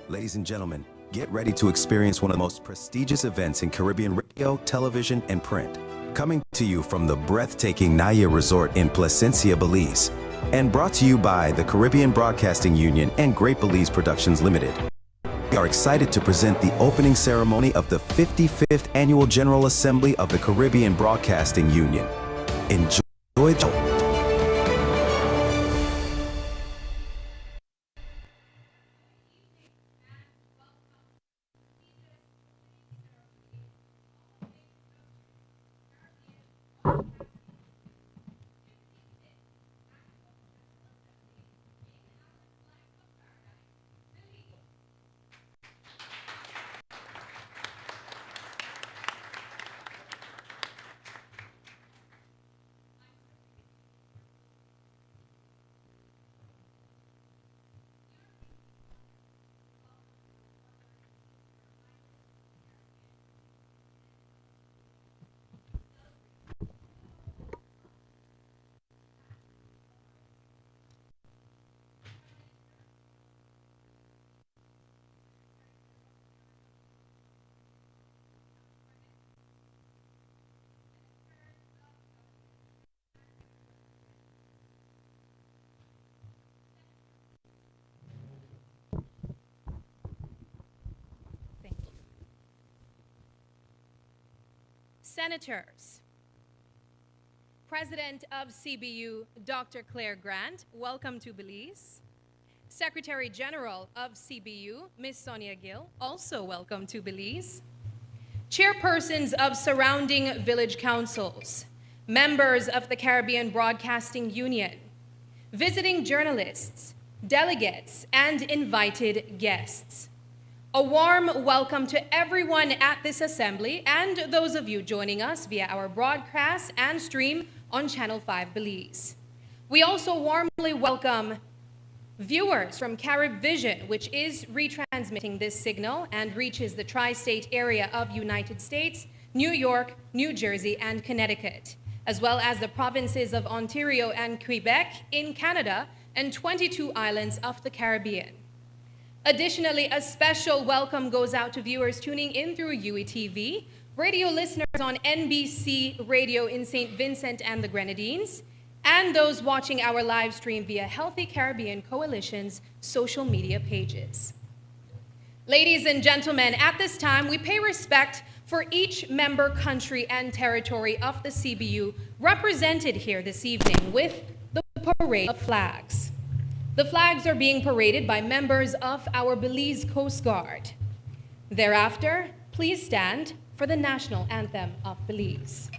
Ladies and gentlemen, get ready to experience one of the most prestigious events in Caribbean radio, television, and print. Coming to you from the breathtaking Naya Resort in Placencia, Belize. And brought to you by the Caribbean Broadcasting Union and Great Belize Productions Limited. We are excited to present the opening ceremony of the 55th Annual General Assembly of the Caribbean Broadcasting Union. Enjoy. Senators. President of CBU, Dr. Claire Grant, welcome to Belize. Secretary General of CBU, Ms. Sonia Gill, also welcome to Belize. chairpersons of surrounding village councils, members of the Caribbean Broadcasting Union, visiting journalists, delegates, and invited guests. A warm welcome to everyone at this assembly and those of you joining us via our broadcast and stream on Channel 5 Belize. We also warmly welcome viewers from Carib Vision, which is retransmitting this signal and reaches the tri-state area of United States, New York, New Jersey, and Connecticut, as well as the provinces of Ontario and Quebec in Canada and 22 islands of the Caribbean. Additionally, a special welcome goes out to viewers tuning in through UETV, radio listeners on NBC Radio in St. Vincent and the Grenadines, and those watching our live stream via Healthy Caribbean Coalition's social media pages. Ladies and gentlemen, at this time, we pay respect for each member country and territory of the CBU represented here this evening with the parade of flags. The flags are being paraded by members of our Belize Coast Guard. Thereafter, please stand for the national anthem of Belize.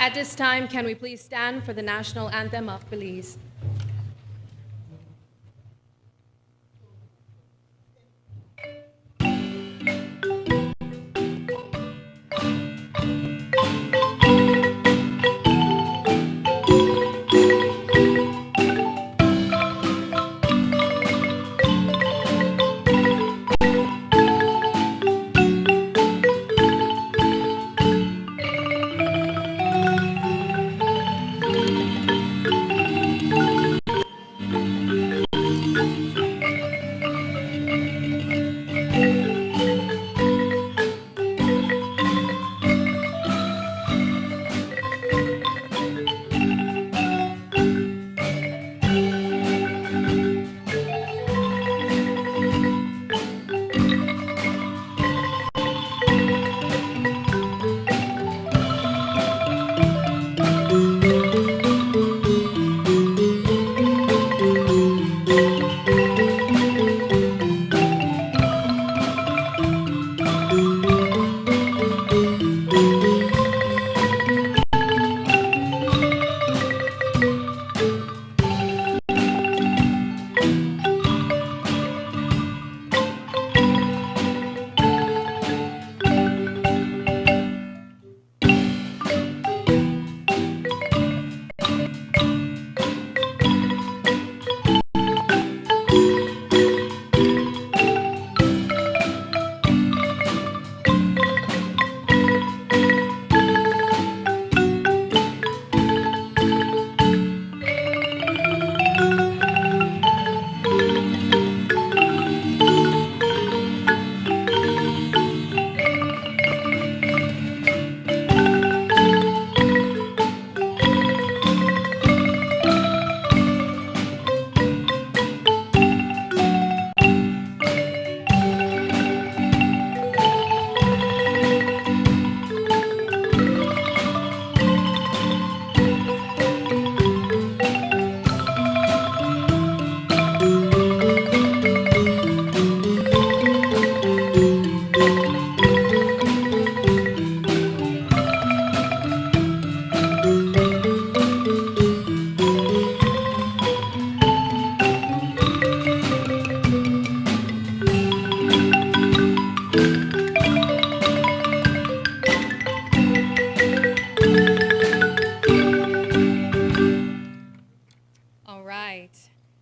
At this time, can we please stand for the national anthem of Belize?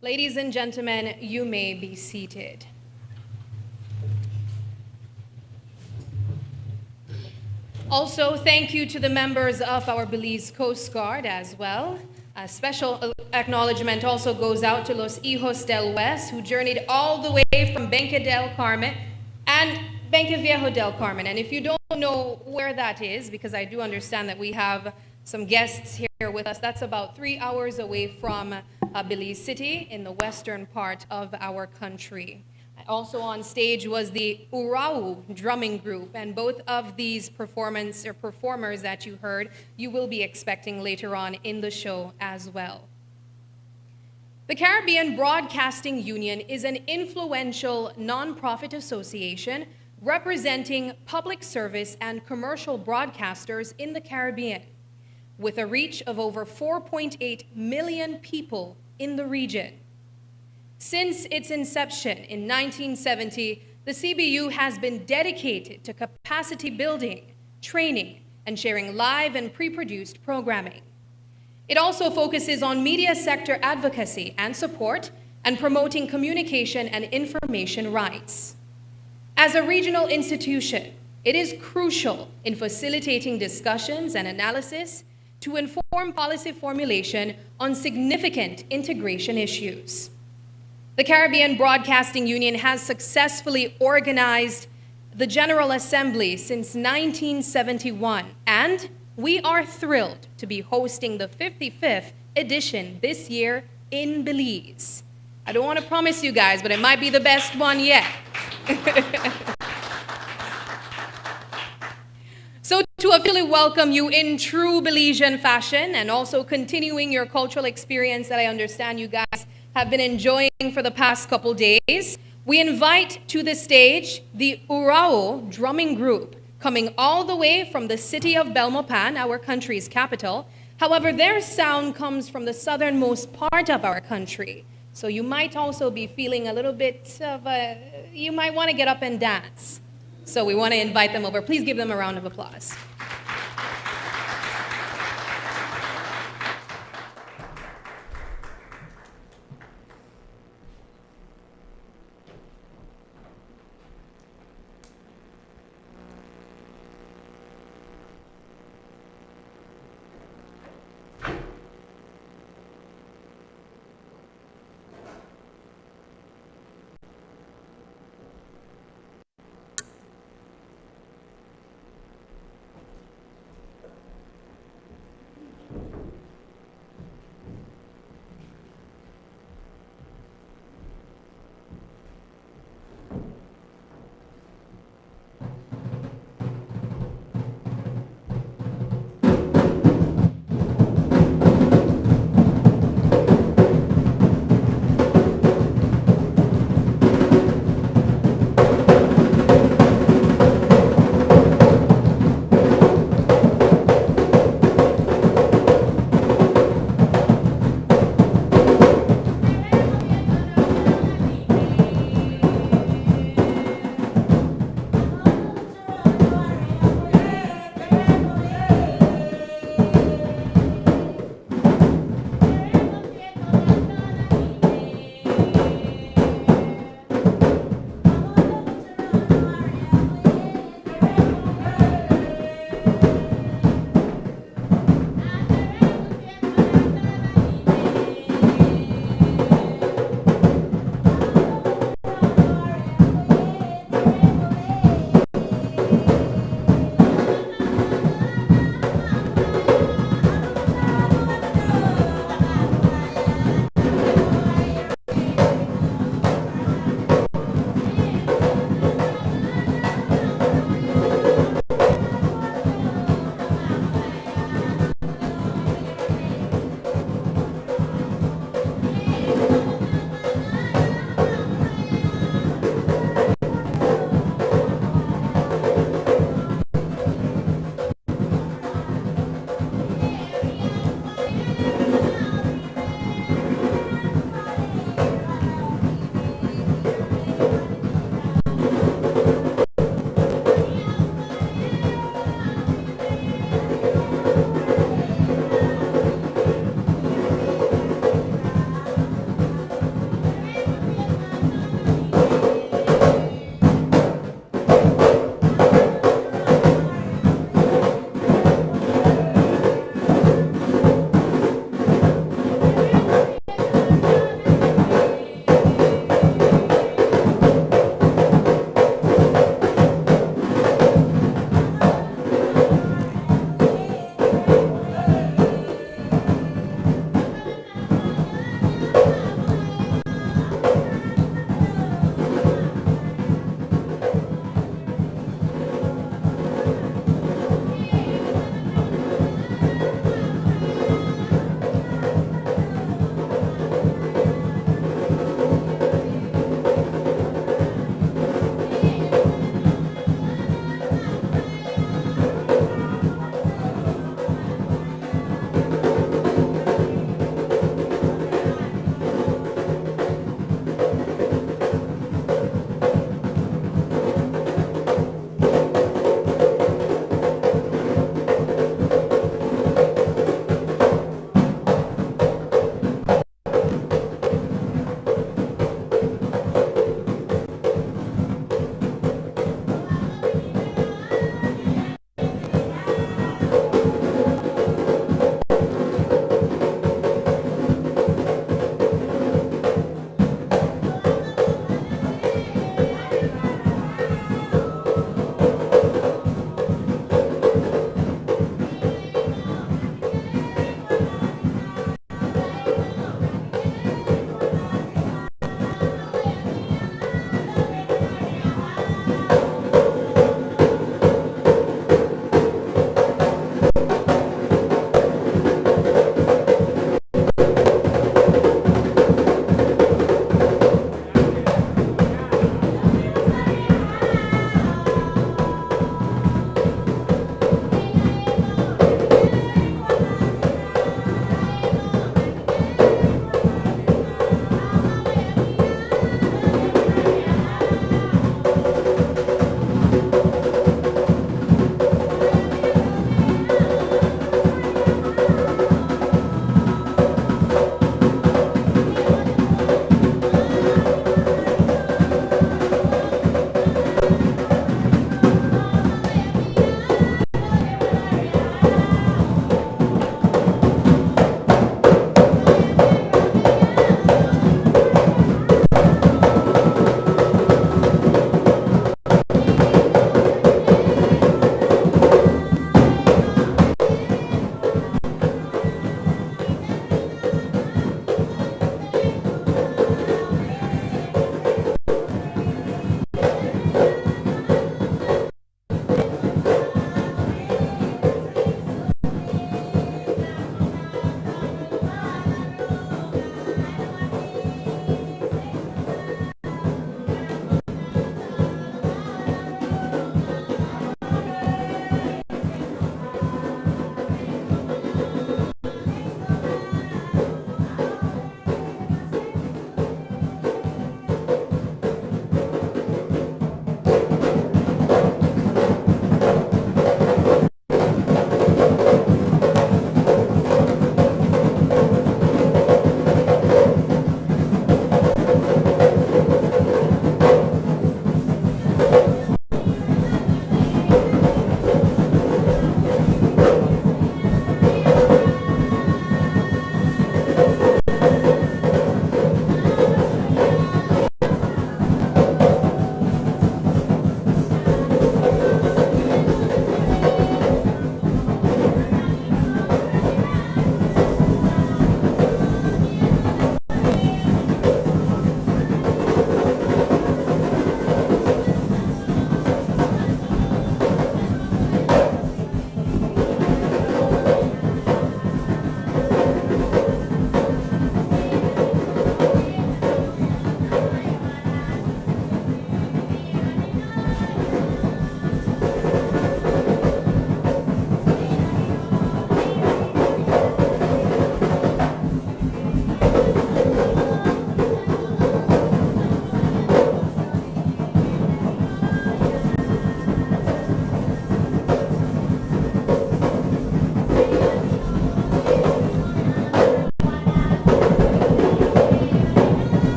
Ladies and gentlemen, you may be seated. Also, thank you to the members of our Belize Coast Guard as well. A special acknowledgement also goes out to Los Hijos del West, who journeyed all the way from Benque del Carmen and Benque Viejo del Carmen. And if you don't know where that is, because I do understand that we have some guests here with us, that's about 3 hours away from Belize City in the western part of our country. Also on stage was the Urau drumming group, and both of these performers that you heard, you will be expecting later on in the show as well. The Caribbean Broadcasting Union is an influential nonprofit association representing public service and commercial broadcasters in the Caribbean, with a reach of over 4.8 million people in the region. Since its inception in 1970, the CBU has been dedicated to capacity building, training, and sharing live and pre-produced programming. It also focuses on media sector advocacy and support and promoting communication and information rights. As a regional institution, it is crucial in facilitating discussions and analysis to inform policy formulation on significant integration issues. The Caribbean Broadcasting Union has successfully organized the General Assembly since 1971, and we are thrilled to be hosting the 55th edition this year in Belize. I don't want to promise you guys, but it might be the best one yet. So to officially welcome you in true Belizean fashion and also continuing your cultural experience that I understand you guys have been enjoying for the past couple days, we invite to the stage the Urao drumming group, coming all the way from the city of Belmopan, our country's capital. However, their sound comes from the southernmost part of our country. So you might also be feeling a little bit of you might want to get up and dance. So we want to invite them over. Please give them a round of applause.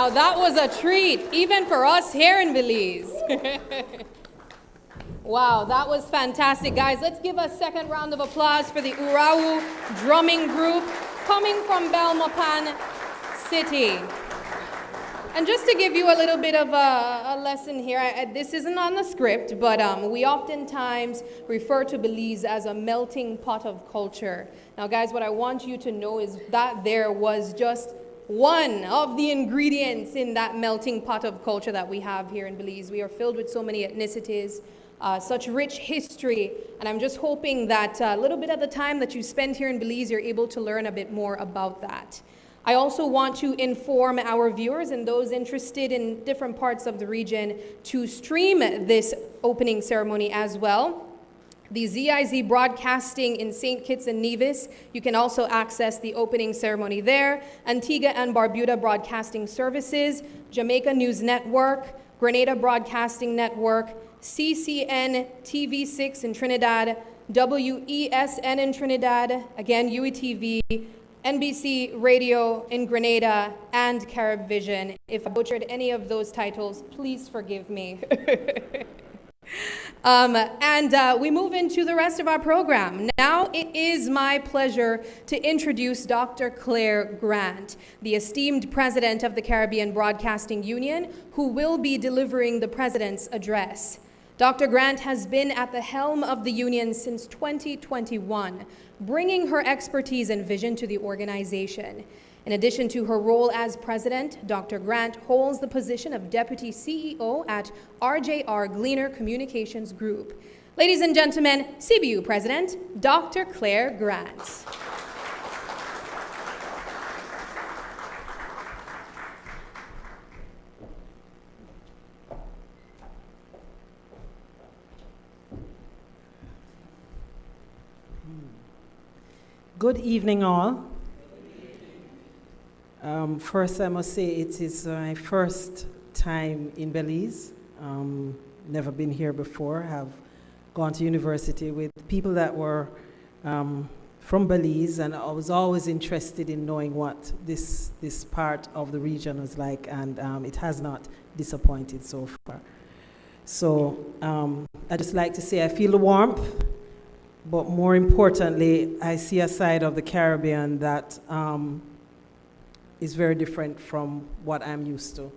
Wow, that was a treat, even for us here in Belize. Wow, that was fantastic, guys. Let's give a second round of applause for the Urawu drumming group coming from Belmopan City. And just to give you a little bit of a lesson here, this isn't on the script, but we oftentimes refer to Belize as a melting pot of culture. Now, guys, what I want you to know is that there was just one of the ingredients in that melting pot of culture that we have here in Belize. We are filled with so many ethnicities, such rich history, and I'm just hoping that a little bit of the time that you spend here in Belize, you're able to learn a bit more about that. I also want to inform our viewers and those interested in different parts of the region to stream this opening ceremony as well. The ZIZ Broadcasting in St. Kitts and Nevis, you can also access the opening ceremony there. Antigua and Barbuda Broadcasting Services, Jamaica News Network, Grenada Broadcasting Network, CCN TV6 in Trinidad, WESN in Trinidad, again UETV, NBC Radio in Grenada, and Carib Vision. If I butchered any of those titles, please forgive me. We move into the rest of our program. Now it is my pleasure to introduce Dr. Claire Grant, the esteemed president of the Caribbean Broadcasting Union, who will be delivering the president's address. Dr. Grant has been at the helm of the union since 2021, bringing her expertise and vision to the organization. In addition to her role as president, Dr. Grant holds the position of deputy CEO at RJR Gleaner Communications Group. Ladies and gentlemen, CBU President, Dr. Claire Grant. Good evening, all. First, I must say it is my first time in Belize. Never been here before. Have gone to university with people that were from Belize, and I was always interested in knowing what this part of the region was like, and it has not disappointed so far. So I just like to say I feel the warmth. But more importantly, I see a side of the Caribbean that is very different from what I'm used to.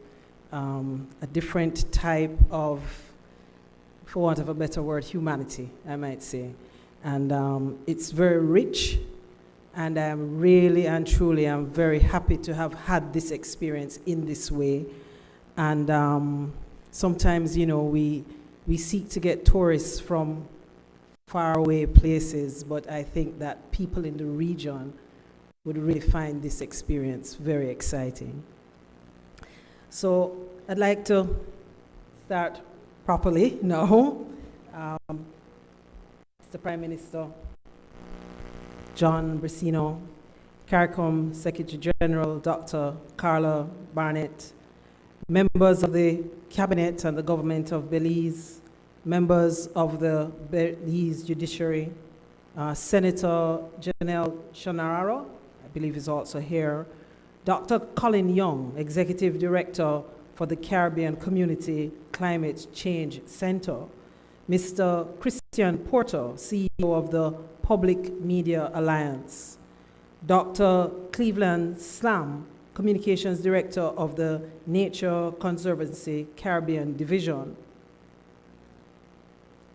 A different type of, for want of a better word, humanity, I might say. And it's very rich, and I'm really and truly, I'm very happy to have had this experience in this way. And sometimes, you know, we seek to get tourists from faraway places, but I think that people in the region would really find this experience very exciting. So I'd like to start properly now. Mr. Prime Minister John Bricino, CARICOM Secretary General Dr. Carla Barnett, members of the Cabinet and the Government of Belize, members of the Belize Judiciary, Senator Janelle Shonararo, I believe is also here, Dr. Colin Young, Executive Director for the Caribbean Community Climate Change Center, Mr. Christian Porter, CEO of the Public Media Alliance, Dr. Cleveland Slam, Communications Director of the Nature Conservancy Caribbean Division,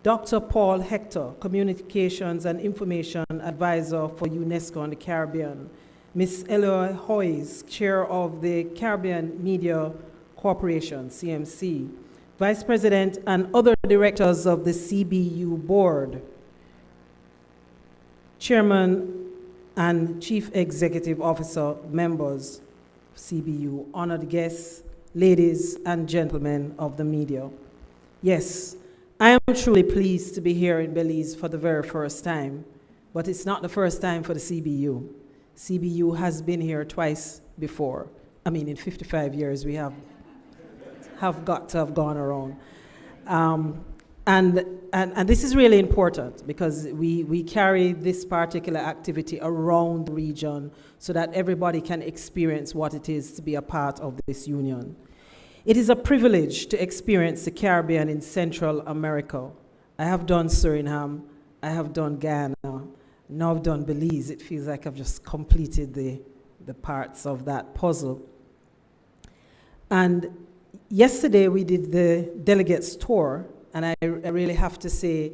Dr. Paul Hector, Communications and Information Advisor for UNESCO and the Caribbean, Ms. Eloy Hoyes, Chair of the Caribbean Media Corporation, CMC, Vice President and other directors of the CBU Board, Chairman and Chief Executive Officer members of CBU, honored guests, ladies and gentlemen of the media. Yes, I am truly pleased to be here in Belize for the very first time, but it's not the first time for the CBU. CBU has been here twice before. I mean, in 55 years, we have got to have gone around. And this is really important because we carry this particular activity around the region so that everybody can experience what it is to be a part of this union. It is a privilege to experience the Caribbean in Central America. I have done Suriname, I have done Ghana, now I've done Belize. It feels like I've just completed the parts of that puzzle. And yesterday we did the delegates tour, and I really have to say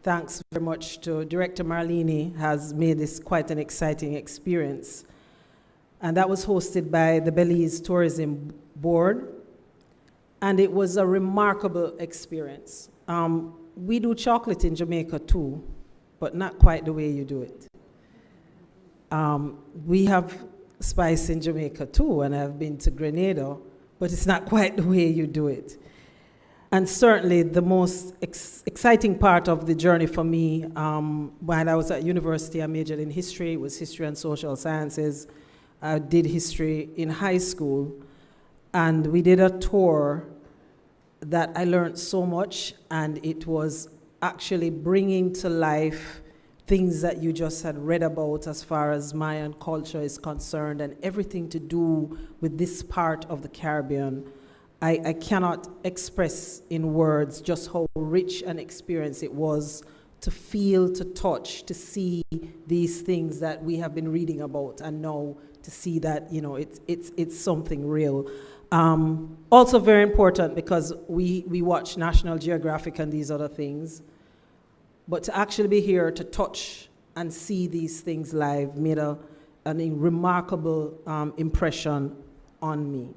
thanks very much to Director Marlene, has made this quite an exciting experience. And that was hosted by the Belize Tourism Board, and it was a remarkable experience. We do chocolate in Jamaica too, but not quite the way you do it. We have spice in Jamaica too, and I've been to Grenada, but it's not quite the way you do it. And certainly the most exciting part of the journey for me, when I was at university, I majored in history. It was history and social sciences. I did history in high school, and we did a tour that I learned so much, and it was actually bringing to life things that you just had read about as far as Mayan culture is concerned, and everything to do with this part of the Caribbean. I cannot express in words just how rich an experience it was to feel, to touch, to see these things that we have been reading about, and now to see that, you know, it's something real. Also very important because we watch National Geographic and these other things, but to actually be here to touch and see these things live made a remarkable impression on me.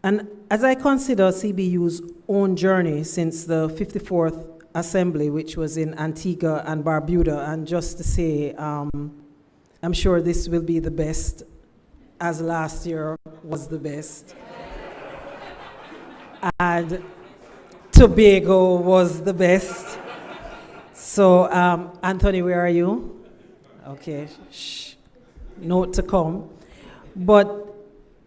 And as I consider CBU's own journey since the 54th Assembly, which was in Antigua and Barbuda, and just to say, I'm sure this will be the best, as last year was the best. And Tobago was the best. So, Anthony, where are you? Okay, shh. Note to come. But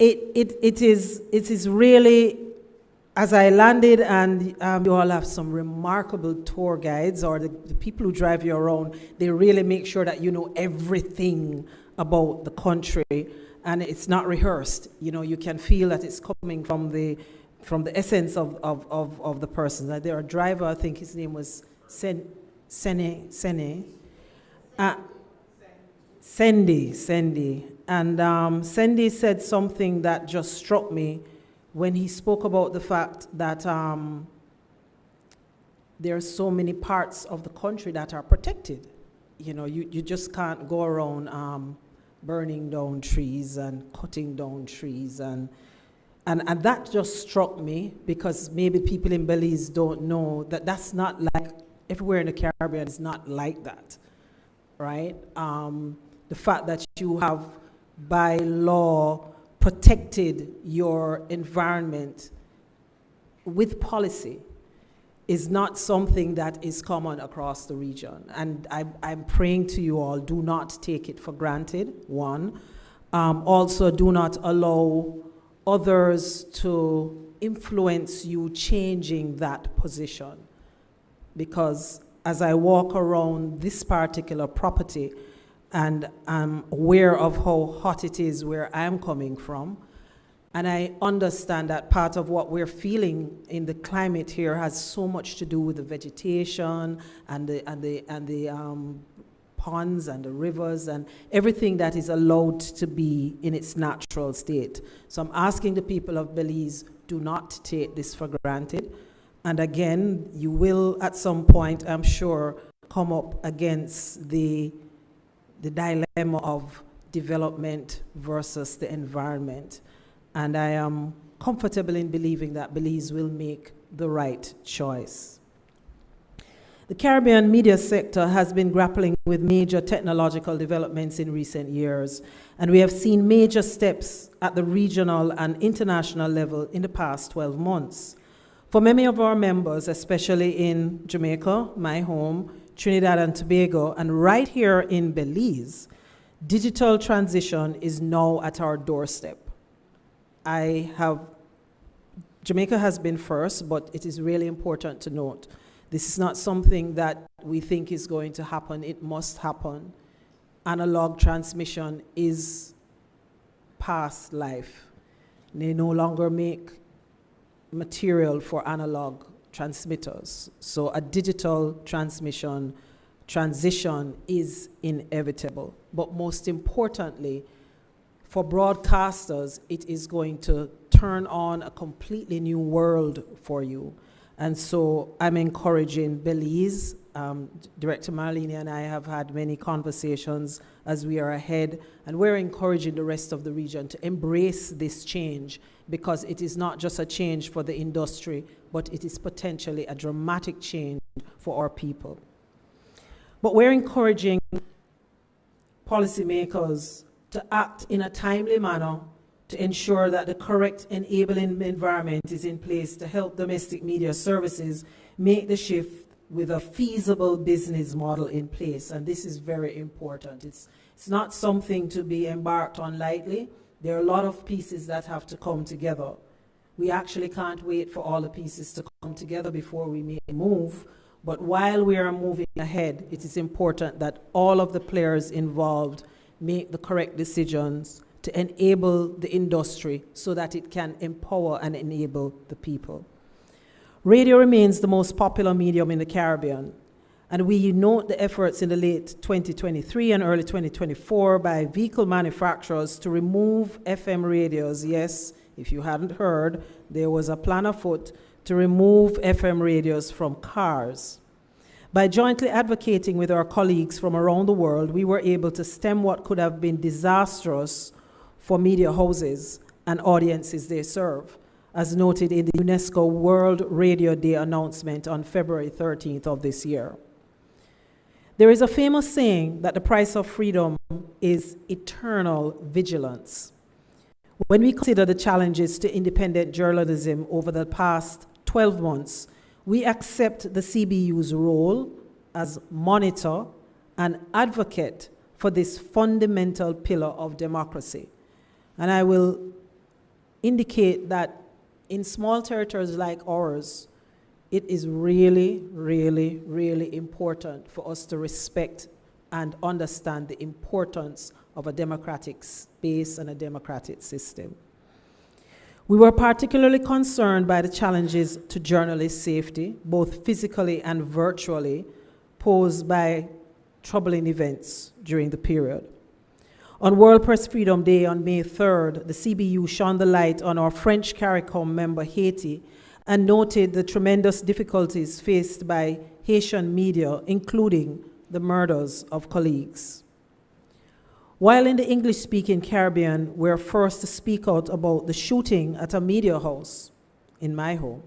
it is really, as I landed, and you all have some remarkable tour guides, or the people who drive you around, they really make sure that you know everything about the country, and it's not rehearsed. You know, you can feel that it's coming from the essence of the person. Like their driver, I think his name was Sene. Sandy. And Sandy said something that just struck me when he spoke about the fact that there are so many parts of the country that are protected. You know, you just can't go around burning down trees and cutting down trees. And that just struck me, because maybe people in Belize don't know that that's not like, everywhere in the Caribbean is not like that, right? The fact that you have, by law, protected your environment with policy is not something that is common across the region. And I'm praying to you all, do not take it for granted, one. Also, do not allow others to influence you changing that position. Because as I walk around this particular property, and I'm aware of how hot it is where I'm coming from, and I understand that part of what we're feeling in the climate here has so much to do with the vegetation and the ponds and the rivers and everything that is allowed to be in its natural state. So I'm asking the people of Belize, do not take this for granted. And again, you will at some point, I'm sure, come up against the dilemma of development versus the environment. And I am comfortable in believing that Belize will make the right choice. The Caribbean media sector has been grappling with major technological developments in recent years, and we have seen major steps at the regional and international level in the past 12 months. For many of our members, especially in Jamaica, my home, Trinidad and Tobago, and right here in Belize, digital transition is now at our doorstep. I have Jamaica has been first, but it is really important to note this is not something that we think is going to happen. It must happen. Analog transmission is past life. They no longer make material for analog transmitters. So a digital transition is inevitable. But most importantly, for broadcasters, it is going to turn on a completely new world for you. And so I'm encouraging Belize. Director Marlene and I have had many conversations as we are ahead, and we're encouraging the rest of the region to embrace this change, because it is not just a change for the industry, but it is potentially a dramatic change for our people. But we're encouraging policymakers to act in a timely manner to ensure that the correct enabling environment is in place to help domestic media services make the shift with a feasible business model in place. And this is very important. It's not something to be embarked on lightly. There are a lot of pieces that have to come together. We actually can't wait for all the pieces to come together before we make a move. But while we are moving ahead, it is important that all of the players involved make the correct decisions to enable the industry so that it can empower and enable the people. Radio remains the most popular medium in the Caribbean, and we note the efforts in the late 2023 and early 2024 by vehicle manufacturers to remove FM radios. Yes, if you hadn't heard, there was a plan afoot to remove FM radios from cars. By jointly advocating with our colleagues from around the world, we were able to stem what could have been disastrous for media houses and audiences they serve, as noted in the UNESCO World Radio Day announcement on February 13th of this year. There is a famous saying that the price of freedom is eternal vigilance. When we consider the challenges to independent journalism over the past 12 months, we accept the CBU's role as monitor and advocate for this fundamental pillar of democracy. And I will indicate that in small territories like ours, it is really, really, really important for us to respect and understand the importance of a democratic space and a democratic system. We were particularly concerned by the challenges to journalist safety, both physically and virtually, posed by troubling events during the period. On World Press Freedom Day on May 3rd, the CBU shone the light on our French CARICOM member Haiti and noted the tremendous difficulties faced by Haitian media, including the murders of colleagues. While in the English-speaking Caribbean, we're first to speak out about the shooting at a media house in my home,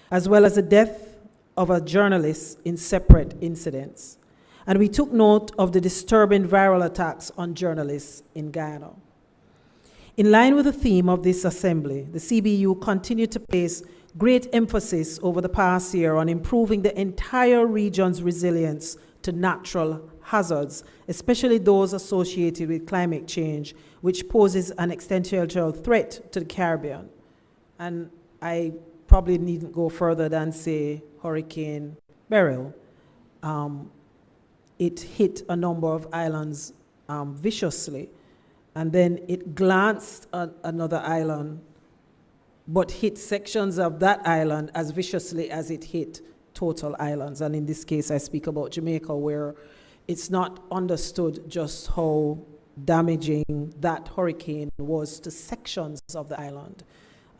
as well as the death of a journalist in separate incidents. And we took note of the disturbing viral attacks on journalists in Guyana. In line with the theme of this assembly, the CBU continued to place great emphasis over the past year on improving the entire region's resilience to natural hazards, especially those associated with climate change, which poses an existential threat to the Caribbean. And I probably needn't go further than say Hurricane Beryl. It hit a number of islands viciously, and then it glanced at another island, but hit sections of that island as viciously as it hit total islands. And in this case, I speak about Jamaica, where it's not understood just how damaging that hurricane was to sections of the island.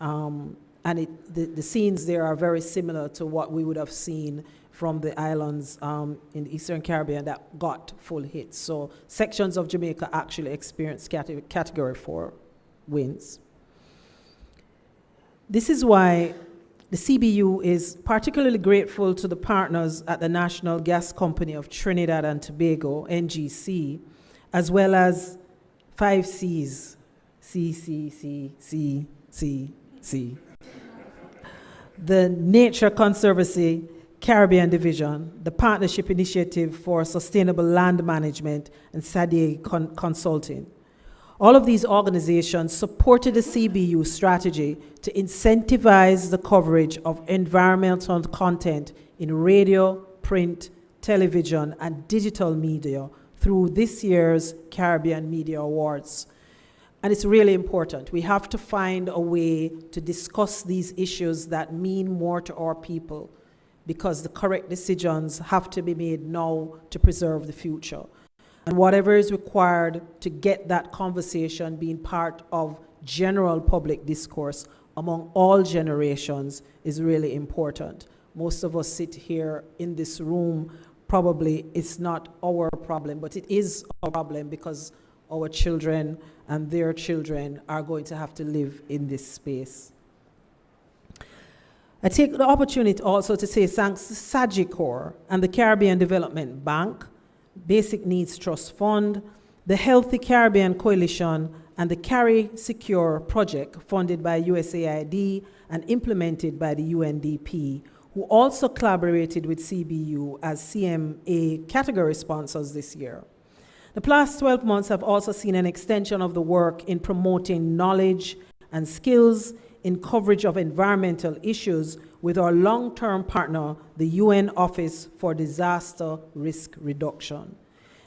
And the scenes there are very similar to what we would have seen from the islands in the Eastern Caribbean that got full hits. So sections of Jamaica actually experienced category 4 winds. This is why the CBU is particularly grateful to the partners at the National Gas Company of Trinidad and Tobago, NGC, as well as 5 Cs, C. The Nature Conservancy Caribbean Division, the Partnership Initiative for Sustainable Land Management, and SADIE Consulting. All of these organizations supported the CBU strategy to incentivize the coverage of environmental content in radio, print, television, and digital media through this year's Caribbean Media Awards. And it's really important. We have to find a way to discuss these issues that mean more to our people, because the correct decisions have to be made now to preserve the future. And whatever is required to get that conversation being part of general public discourse among all generations is really important. Most of us sit here in this room, probably it's not our problem, but it is our problem because our children and their children are going to have to live in this space. I take the opportunity also to say thanks to Sagicor and the Caribbean Development Bank, Basic Needs Trust Fund, the Healthy Caribbean Coalition, and the Carry Secure project funded by USAID and implemented by the UNDP, who also collaborated with CBU as CMA category sponsors this year. The past 12 months have also seen an extension of the work in promoting knowledge and skills in coverage of environmental issues with our long-term partner, the UN Office for Disaster Risk Reduction.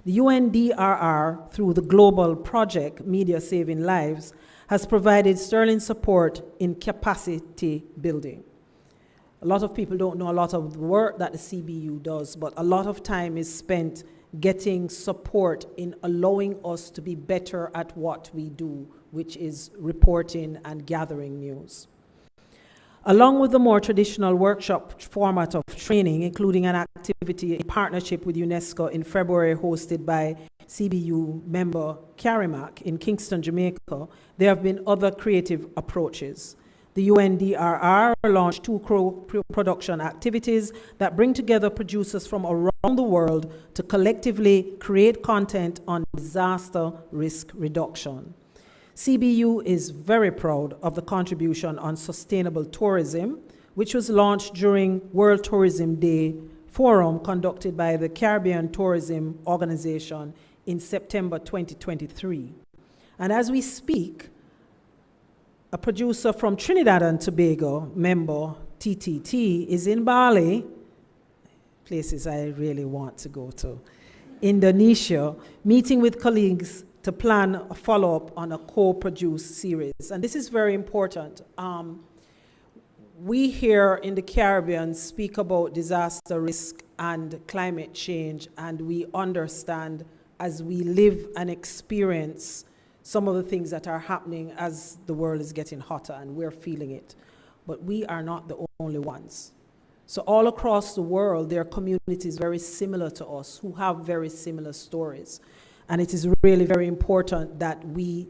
The UNDRR, through the global project Media Saving Lives, has provided sterling support in capacity building. A lot of people don't know a lot of the work that the CBU does, but a lot of time is spent getting support in allowing us to be better at what we do, which is reporting and gathering news. Along with the more traditional workshop format of training, including an activity in partnership with UNESCO in February hosted by CBU member CARIMAC in Kingston, Jamaica, there have been other creative approaches. The UNDRR launched 2 co-production activities that bring together producers from around the world to collectively create content on disaster risk reduction. CBU is very proud of the contribution on sustainable tourism, which was launched during World Tourism Day forum conducted by the Caribbean Tourism Organization in September 2023. And as we speak, a producer from Trinidad and Tobago, member TTT, is in Bali, places I really want to go to, Indonesia, meeting with colleagues to plan a follow-up on a co-produced series. And this is very important. We here in the Caribbean speak about disaster risk and climate change, and we understand as we live and experience some of the things that are happening as the world is getting hotter, and we're feeling it. But we are not the only ones. So all across the world, there are communities very similar to us who have very similar stories. And it is really very important that we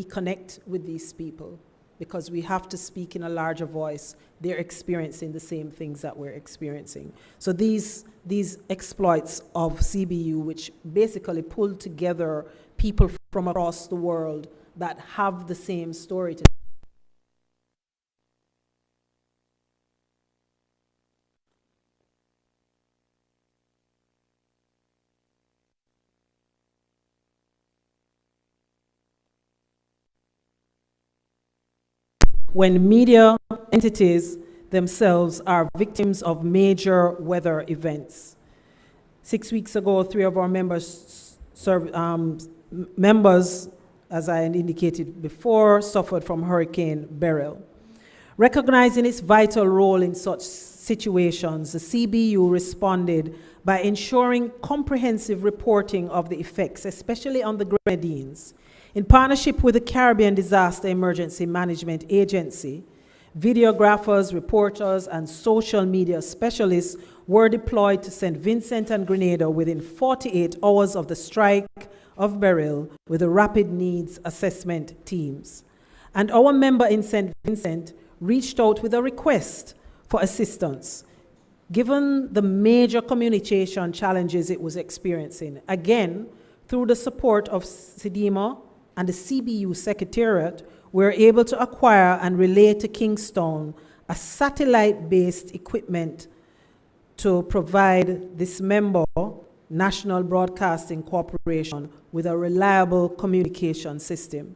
connect with these people, because we have to speak in a larger voice. They're experiencing the same things that we're experiencing. So these exploits of CBU, which basically pull together people from across the world that have the same story to when media entities themselves are victims of major weather events. 6 weeks ago, 3 of our members, as I indicated before, suffered from Hurricane Beryl. Recognizing its vital role in such situations, the CBU responded by ensuring comprehensive reporting of the effects, especially on the Grenadines. In partnership with the Caribbean Disaster Emergency Management Agency, videographers, reporters, and social media specialists were deployed to St. Vincent and Grenada within 48 hours of the strike of Beryl with the rapid needs assessment teams. And our member in St. Vincent reached out with a request for assistance, given the major communication challenges it was experiencing. Again, through the support of CDEMA and the CBU Secretariat, we were able to acquire and relay to Kingston a satellite-based equipment to provide this member, National Broadcasting Corporation, with with a reliable communication system.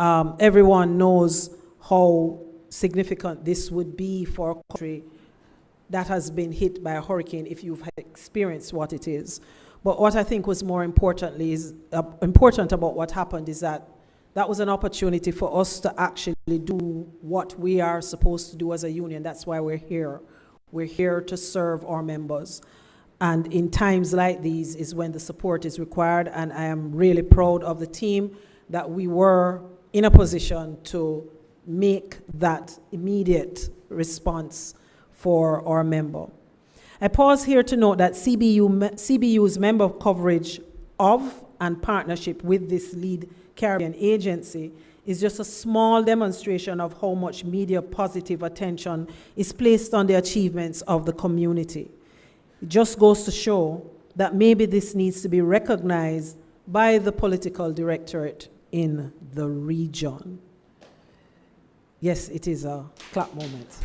Everyone knows how significant this would be for a country that has been hit by a hurricane if you've experienced what it is. But what I think was more importantly is important about what happened is that was an opportunity for us to actually do what we are supposed to do as a union. That's why we're here. We're here to serve our members. And in times like these is when the support is required, and I am really proud of the team that we were in a position to make that immediate response for our member. I pause here to note that CBU's member coverage of and partnership with this lead Caribbean agency is just a small demonstration of how much media positive attention is placed on the achievements of the community. It just goes to show that maybe this needs to be recognized by the political directorate in the region. Yes, it is a clap moment.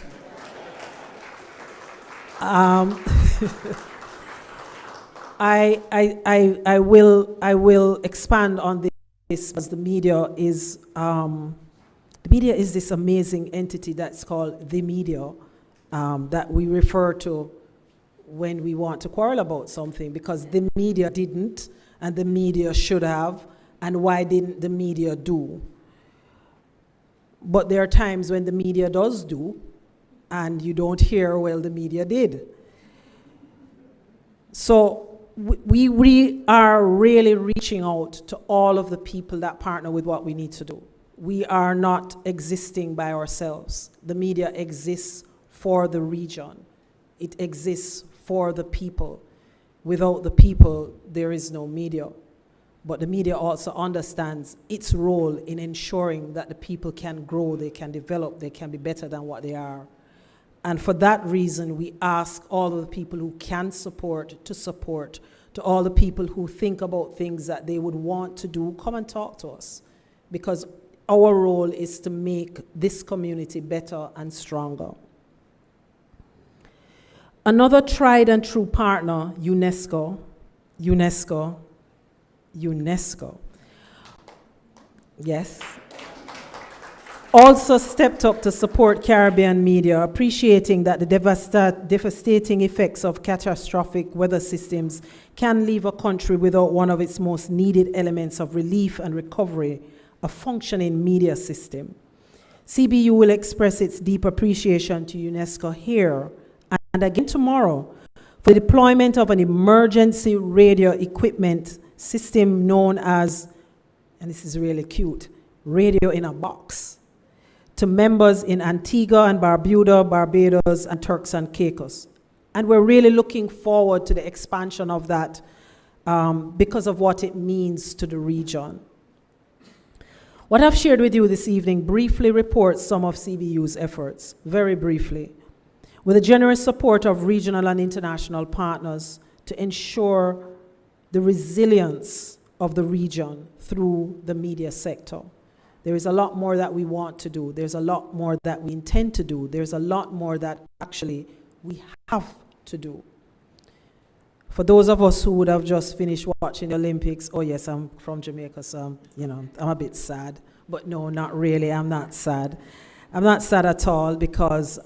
I will expand on this because the media is this amazing entity that's called the media that we refer to when we want to quarrel about something, because the media didn't and the media should have, and why didn't the media do? But there are times when the media does do and you don't hear, well, the media did. So we are really reaching out to all of the people that partner with what we need to do. We are not existing by ourselves. The media exists for the region. It exists for the people. Without the people, there is no media. But the media also understands its role in ensuring that the people can grow, they can develop, they can be better than what they are. And for that reason, we ask all of the people who can support, to all the people who think about things that they would want to do, come and talk to us. Because our role is to make this community better and stronger. Another tried and true partner, UNESCO. Yes. Also stepped up to support Caribbean media, appreciating that the devastating effects of catastrophic weather systems can leave a country without one of its most needed elements of relief and recovery, a functioning media system. CBU will express its deep appreciation to UNESCO here and again tomorrow for the deployment of an emergency radio equipment system known as, and this is really cute, Radio in a Box, to members in Antigua and Barbuda, Barbados, and Turks and Caicos. And we're really looking forward to the expansion of that because of what it means to the region. What I've shared with you this evening briefly reports some of CBU's efforts, very briefly, with the generous support of regional and international partners to ensure the resilience of the region through the media sector. There is a lot more that we want to do. There's a lot more that we intend to do. There's a lot more that actually we have to do. For those of us who would have just finished watching the Olympics, oh yes, I'm from Jamaica, so I'm a bit sad. But no, not really, I'm not sad. I'm not sad at all because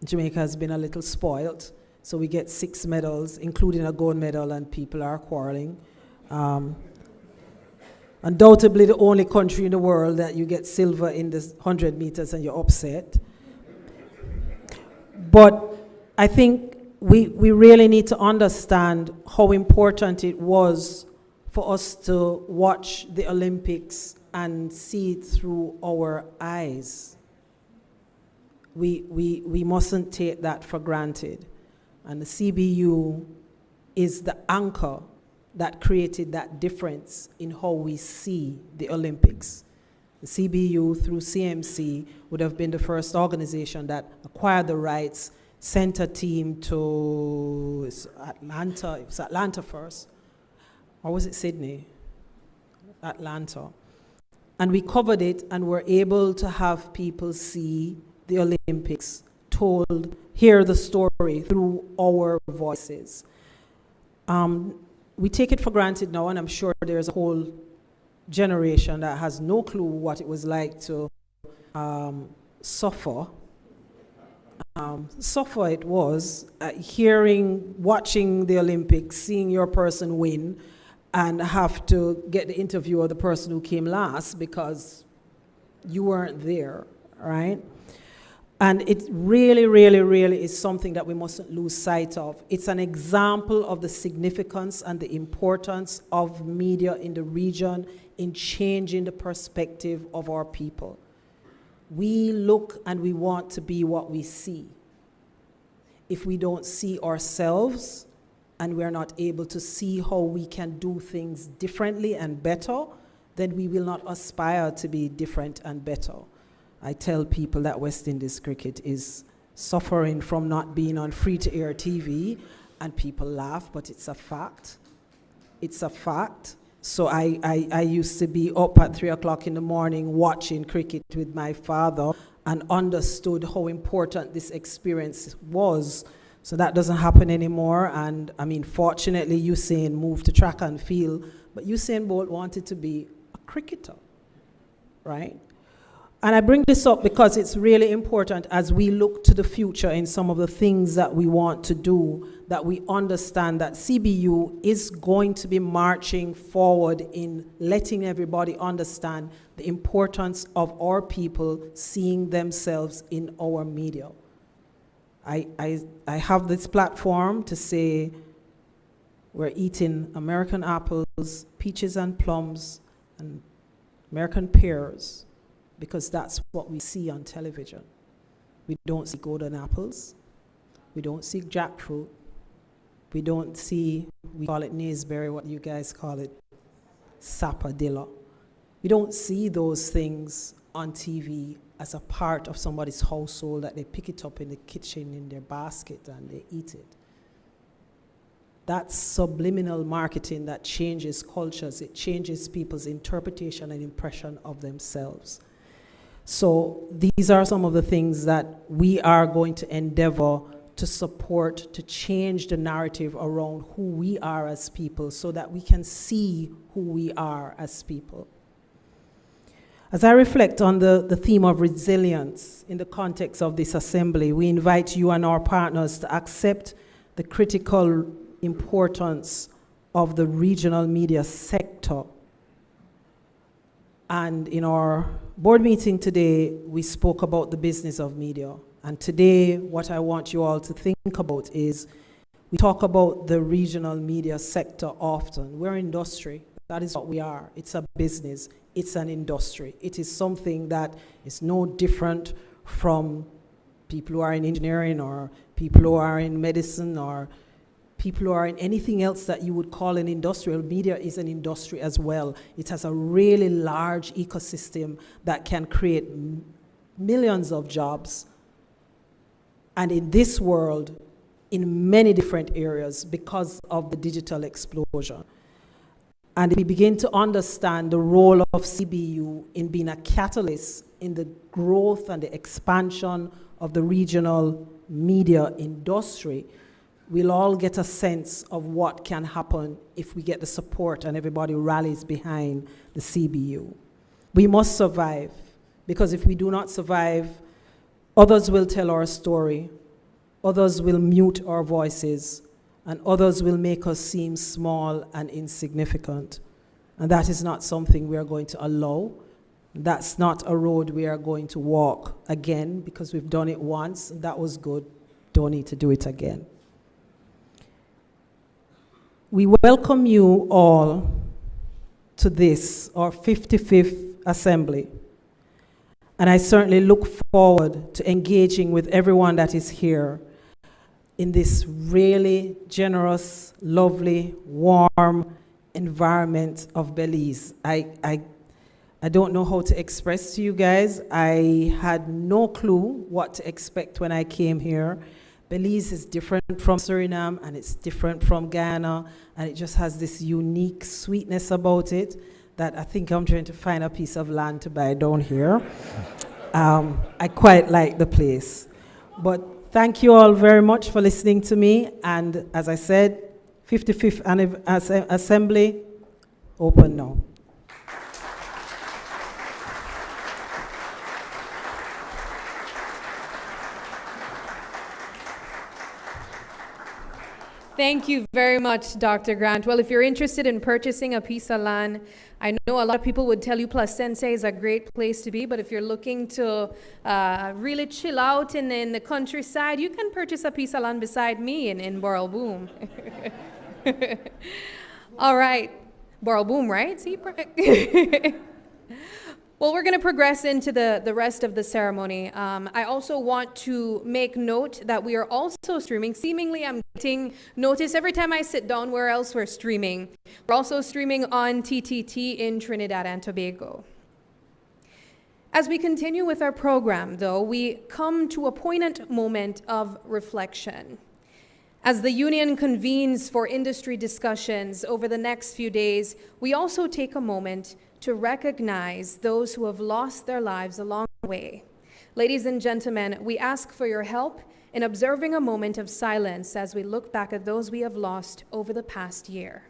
Jamaica has been a little spoiled. So we get 6 medals, including a gold medal, and people are quarreling. Undoubtedly the only country in the world that you get silver in the 100 meters and you're upset. But I think we really need to understand how important it was for us to watch the Olympics and see it through our eyes. We mustn't take that for granted. And the CBU is the anchor that created that difference in how we see the Olympics. The CBU through CMC would have been the first organization that acquired the rights, sent a team to Atlanta. It was Atlanta first. Or was it Sydney? Atlanta. And we covered it and were able to have people see the Olympics, hear the story through our voices. we take it for granted now, and I'm sure there's a whole generation that has no clue what it was like to suffer. Suffer it was, watching the Olympics, seeing your person win, and have to get the interview of the person who came last because you weren't there, right? And it really, really, really is something that we mustn't lose sight of. It's an example of the significance and the importance of media in the region in changing the perspective of our people. We look and we want to be what we see. If we don't see ourselves and we're not able to see how we can do things differently and better, then we will not aspire to be different and better. I tell people that West Indies cricket is suffering from not being on free-to-air TV, and people laugh, but it's a fact. It's a fact. So I used to be up at 3 o'clock in the morning watching cricket with my father and understood how important this experience was. So that doesn't happen anymore. And I mean, fortunately, Usain moved to track and field, but Usain Bolt wanted to be a cricketer, right? And I bring this up because it's really important as we look to the future in some of the things that we want to do, that we understand that CBU is going to be marching forward in letting everybody understand the importance of our people seeing themselves in our media. I have this platform to say we're eating American apples, peaches and plums, and American pears, because that's what we see on television. We don't see golden apples. We don't see jackfruit. We don't see, we call it naseberry, what you guys call it, sapodilla. We don't see those things on TV as a part of somebody's household that they pick it up in the kitchen in their basket and they eat it. That's subliminal marketing that changes cultures. It changes people's interpretation and impression of themselves. So these are some of the things that we are going to endeavor to support, to change the narrative around who we are as people so that we can see who we are as people. As I reflect on the theme of resilience in the context of this assembly, we invite you and our partners to accept the critical importance of the regional media sector. And in our board meeting today, we spoke about the business of media. And today, what I want you all to think about is, we talk about the regional media sector often. We're industry. That is what we are. It's a business. It's an industry. It is something that is no different from people who are in engineering or people who are in medicine or people who are in anything else that you would call an industrial. Media is an industry as well. It has a really large ecosystem that can create millions of jobs. And in this world, in many different areas because of the digital explosion. And we begin to understand the role of CBU in being a catalyst in the growth and the expansion of the regional media industry. We'll all get a sense of what can happen if we get the support and everybody rallies behind the CBU. We must survive, because if we do not survive, others will tell our story, others will mute our voices, and others will make us seem small and insignificant. And that is not something we are going to allow. That's not a road we are going to walk again, because we've done it once, and that was good. Don't need to do it again. We welcome you all to this, our 55th assembly. And I certainly look forward to engaging with everyone that is here in this really generous, lovely, warm environment of Belize. I don't know how to express to you guys. I had no clue what to expect when I came here. Belize is different from Suriname, and it's different from Guyana, and it just has this unique sweetness about it that I think I'm trying to find a piece of land to buy down here. I quite like the place. But thank you all very much for listening to me, and as I said, 55th Assembly, open now. Thank you very much, Dr. Grant. Well, if you're interested in purchasing a piece of land, I know a lot of people would tell you Placencia is a great place to be, but if you're looking to really chill out in the countryside, you can purchase a piece of land beside me in Borough Boom. All right. Borough Boom, right? See? Well, we're going to progress into the rest of the ceremony. I also want to make note that we are also streaming. Seemingly, I'm getting notice every time I sit down where else we're streaming. We're also streaming on TTT in Trinidad and Tobago. As we continue with our program, though, we come to a poignant moment of reflection. As the union convenes for industry discussions over the next few days, we also take a moment to recognize those who have lost their lives along the way. Ladies and gentlemen, we ask for your help in observing a moment of silence as we look back at those we have lost over the past year.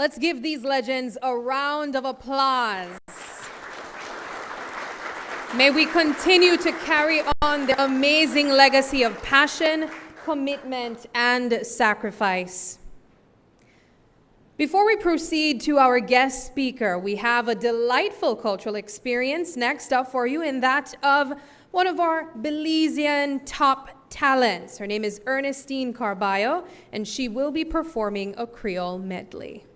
Let's give these legends a round of applause. May we continue to carry on the amazing legacy of passion, commitment, and sacrifice. Before we proceed to our guest speaker, we have a delightful cultural experience next up for you, in that of one of our Belizean top talents. Her name is Ernestine Carballo, and she will be performing a Creole medley.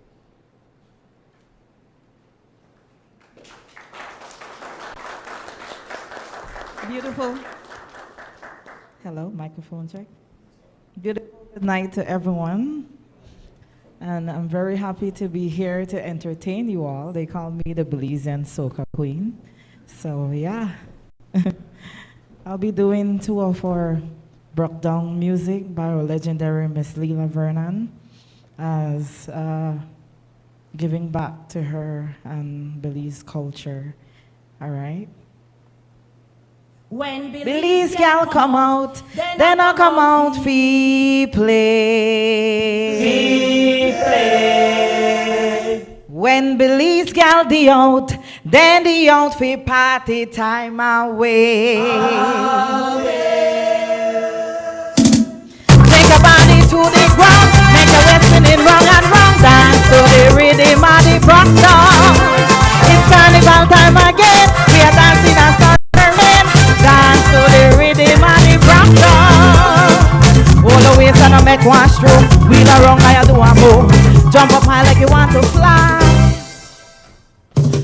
Beautiful. Hello, microphone check. Beautiful good night to everyone. And I'm very happy to be here to entertain you all. They call me the Belizean Soca Queen. So yeah, I'll be doing 2 of our Broke Down music by our legendary Miss Leela Vernon, as giving back to her and Belize culture. All right. When Belize gal come out, then I come out fi play. When Belize gal the out, then the out fi party time away. Take a body to the ground, make a western in wrong and wrong, dance to the rhythm of the rock song. It's carnival time again, we are dancing a song. Dance to the rhythm and the rock song. All the ways and I make one stroke. Wheel around I do a move. Jump up high like you want to fly.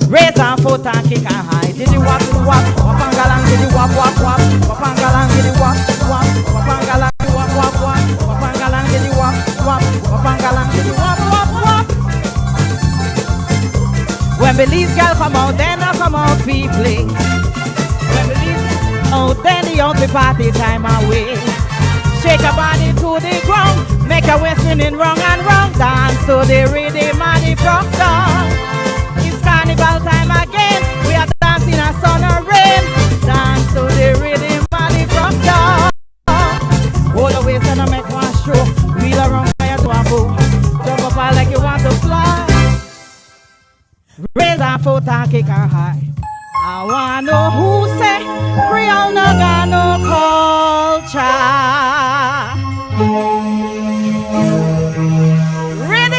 Raise a foot and kick and high. Did you walk, walk, wap and galang, did you walk, walk, walk, wap and galang, did you walk, walk, wap and galang, did you walk, walk, walk, wap and galang, did you walk, walk, wap and galang, did you walk, walk, walk. When Belize gal come out, then I come out fi play. When Belize out, then the out the party time away. Shake a body to the ground, make a western in wrong and wrong. Dance to the rhythm and the rock song. It's carnival time again, we are dancing a sun or rain. Dance to the rhythm and the rock song. All the ways and I make one stroke. Wheel around fire to a boom. Jump up high like you want to fly. Raise a foot and kick her high. I wanna know who say Creole no got no culture. Rhythm.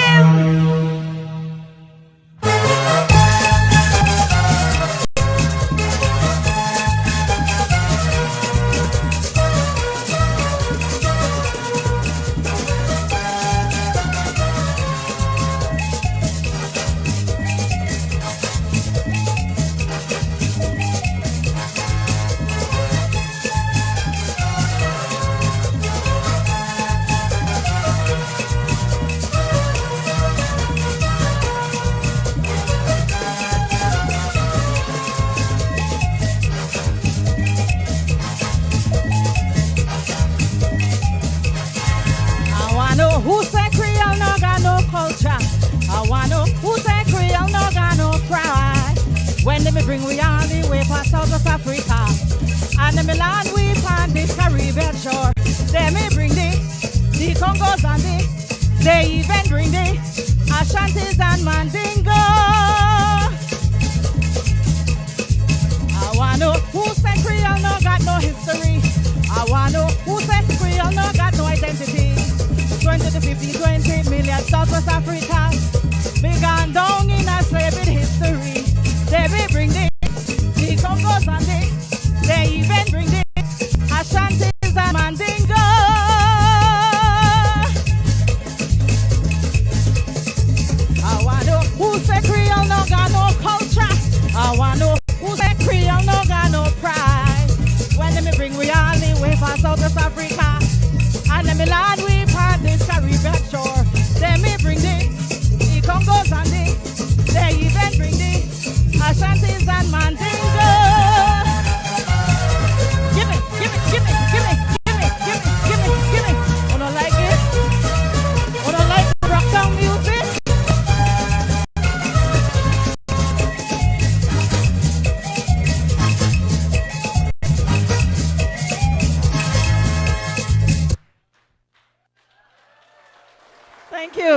Who say Creole no got no culture? I wanna know who say Creole no got no pride. When they me bring we all the way past South of Africa, and them land we on this Caribbean shore. They me bring the Congos and they even bring the Ashantis and Mandingo. I wanna know who say Creole no got no history. I wanna know who say Creole no got no identity. 20 to 50, 20 million Southwest Africa began down in a slavery history. They will bring the Congos and they even bring the Ashantis and Mandingo. I want to know who say Creole no got no culture. I want to know who say Creole no got no pride. When they bring we all the way from Southwest Africa, and them land we on this Caribbean shore. They me bring the Congos and they even bring the Ashantis and Mandingo. Give me, give me, give me, give me, give me, give me, give me, give me. Wanna like it? Wanna like rock down music? Thank you.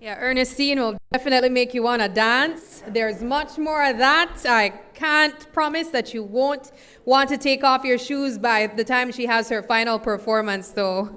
Yeah, Ernestine will definitely make you want to dance. There's much more of that. I can't promise that you won't want to take off your shoes by the time she has her final performance, though.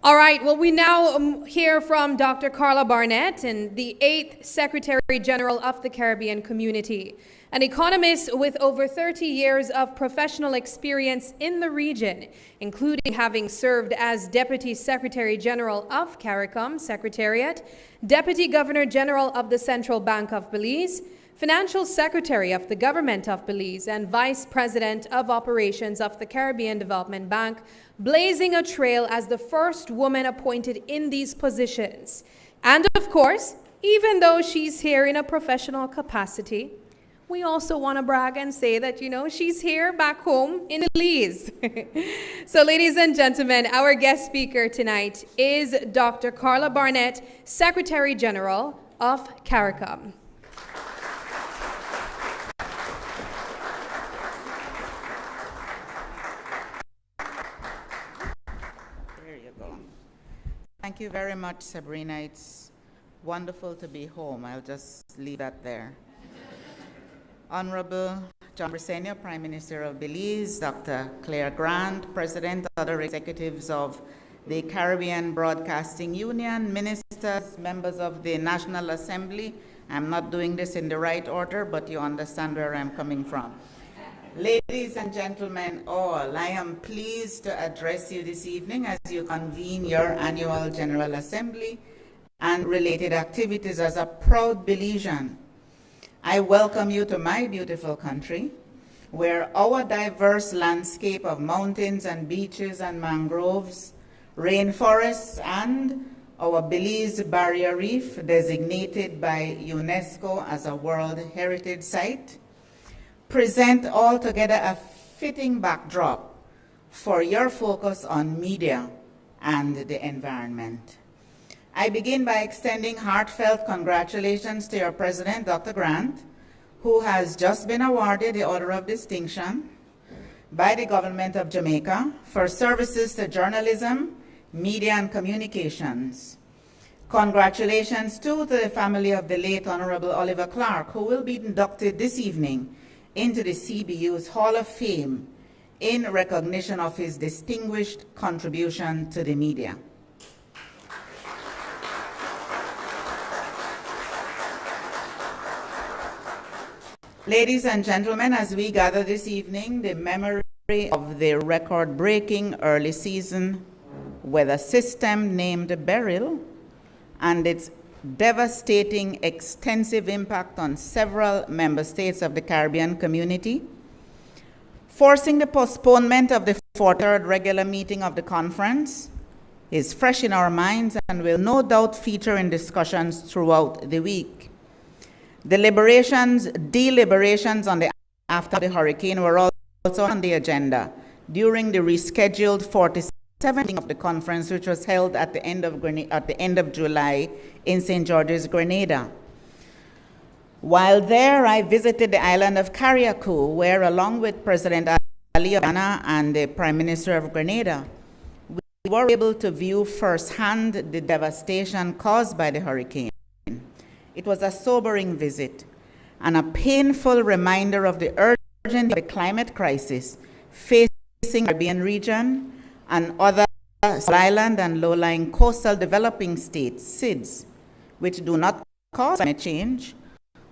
All right, well, we now hear from Dr. Carla Barnett, and the 8th Secretary General of the Caribbean Community, an economist with over 30 years of professional experience in the region, including having served as Deputy Secretary General of CARICOM Secretariat, Deputy Governor General of the Central Bank of Belize, Financial Secretary of the Government of Belize, and Vice President of Operations of the Caribbean Development Bank, blazing a trail as the first woman appointed in these positions. And of course, even though she's here in a professional capacity, we also want to brag and say that, you know, she's here back home in Belize. So, ladies and gentlemen, our guest speaker tonight is Dr. Carla Barnett, Secretary General of CARICOM. There you go. Thank you very much, Sabrina. It's wonderful to be home. I'll just leave that there. Honorable John Briceño, Prime Minister of Belize, Dr. Claire Grant, President, other executives of the Caribbean Broadcasting Union, ministers, members of the National Assembly. I'm not doing this in the right order, but you understand where I'm coming from. Ladies and gentlemen all, I am pleased to address you this evening as you convene your annual General Assembly and related activities as a proud Belizean. I welcome you to my beautiful country, where our diverse landscape of mountains and beaches and mangroves, rainforests, and our Belize Barrier Reef, designated by UNESCO as a World Heritage Site, present altogether a fitting backdrop for your focus on media and the environment. I begin by extending heartfelt congratulations to your President, Dr. Grant, who has just been awarded the Order of Distinction by the Government of Jamaica for services to journalism, media, and communications. Congratulations too to the family of the late Honorable Oliver Clark, who will be inducted this evening into the CBU's Hall of Fame in recognition of his distinguished contribution to the media. Ladies and gentlemen, as we gather this evening, the memory of the record-breaking early season weather system named Beryl and its devastating extensive impact on several member states of the Caribbean community, forcing the postponement of the 43rd regular meeting of the conference, is fresh in our minds and will no doubt feature in discussions throughout the week. Deliberations on the after the hurricane were also on the agenda during the rescheduled 47th meeting of the conference, which was held at the end of July in St. George's, Grenada. While there, I visited the island of Carriacou, where, along with President Ali Abdana and the Prime Minister of Grenada, we were able to view firsthand the devastation caused by the hurricane. It was a sobering visit and a painful reminder of the urgency of the climate crisis facing the Caribbean region and other island and low-lying coastal developing states, SIDS, which do not cause climate change,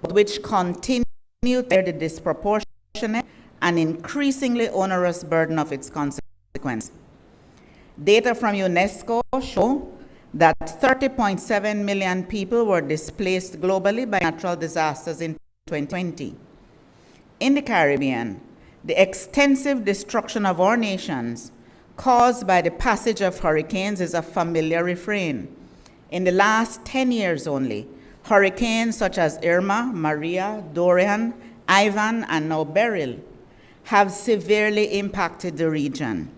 but which continue to bear the disproportionate and increasingly onerous burden of its consequences. Data from UNESCO show that 30.7 million people were displaced globally by natural disasters in 2020. In the Caribbean, the extensive destruction of our nations caused by the passage of hurricanes is a familiar refrain. In the last 10 years only, hurricanes such as Irma, Maria, Dorian, Ivan, and now Beryl have severely impacted the region.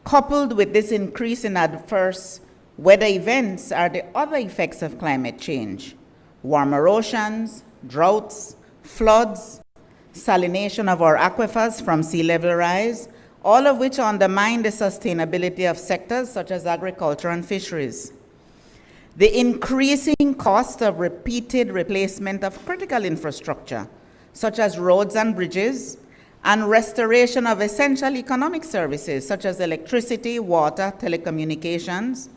Coupled with this increase in adverse weather events are the other effects of climate change: warmer oceans, droughts, floods, salination of our aquifers from sea level rise, all of which undermine the sustainability of sectors such as agriculture and fisheries. the increasing cost of repeated replacement of critical infrastructure, such as roads and bridges, and restoration of essential economic services, such as electricity, water, telecommunications,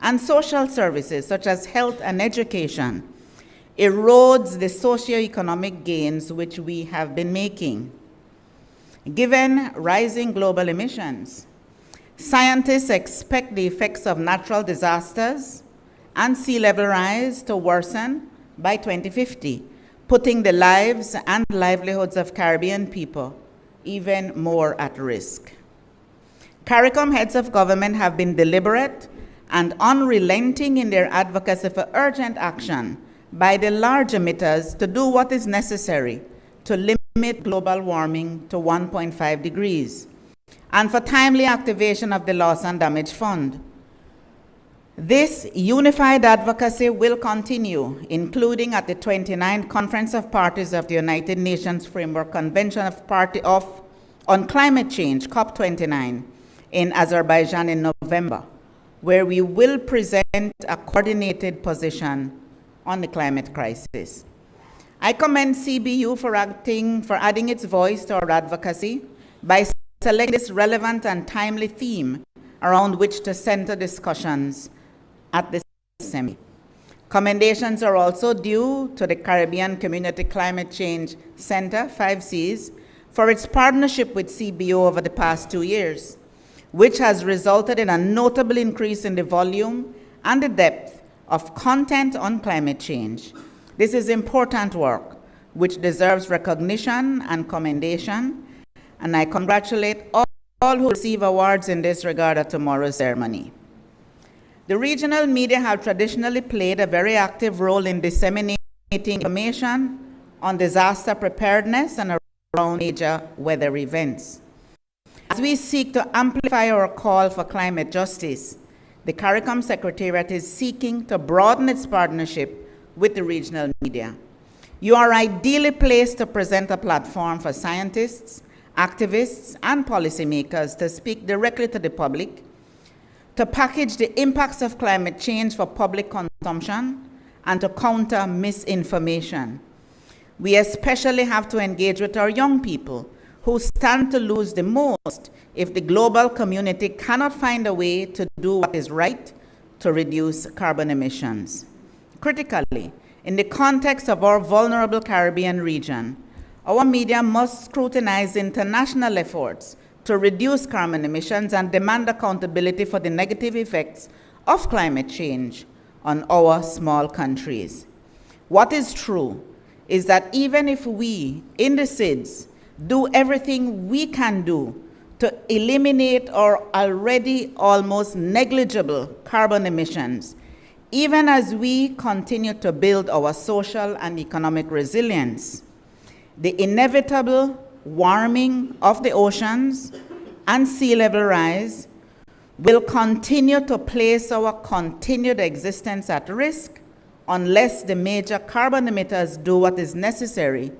and social services, such as health and education, erodes the socioeconomic gains which we have been making. Given rising global emissions, scientists expect the effects of natural disasters and sea level rise to worsen by 2050, putting the lives and livelihoods of Caribbean people even more at risk. CARICOM heads of government have been deliberate and unrelenting in their advocacy for urgent action by the large emitters to do what is necessary to limit global warming to 1.5 degrees, and for timely activation of the Loss and Damage Fund. This unified advocacy will continue, including at the 29th Conference of Parties of the United Nations Framework Convention on Climate Change, COP29, in Azerbaijan in November, where we will present a coordinated position on the climate crisis. I commend CBU for adding its voice to our advocacy by selecting this relevant and timely theme around which to center discussions at this semi. Commendations are also due to the Caribbean Community Climate Change Center, 5Cs, for its partnership with CBO over the past 2 years, which has resulted in a notable increase in the volume and the depth of content on climate change. This is important work, which deserves recognition and commendation, and I congratulate all who receive awards in this regard at tomorrow's ceremony. The regional media have traditionally played a very active role in disseminating information on disaster preparedness and around major weather events. As we seek to amplify our call for climate justice, the CARICOM Secretariat is seeking to broaden its partnership with the regional media. You are ideally placed to present a platform for scientists, activists, and policymakers to speak directly to the public, to package the impacts of climate change for public consumption, and to counter misinformation. We especially have to engage with our young people who stand to lose the most if the global community cannot find a way to do what is right to reduce carbon emissions. Critically, in the context of our vulnerable Caribbean region, our media must scrutinize international efforts to reduce carbon emissions and demand accountability for the negative effects of climate change on our small countries. What is true is that even if we, in the SIDS, do everything we can do to eliminate our already almost negligible carbon emissions, even as we continue to build our social and economic resilience, the inevitable warming of the oceans and sea level rise will continue to place our continued existence at risk unless the major carbon emitters do what is necessary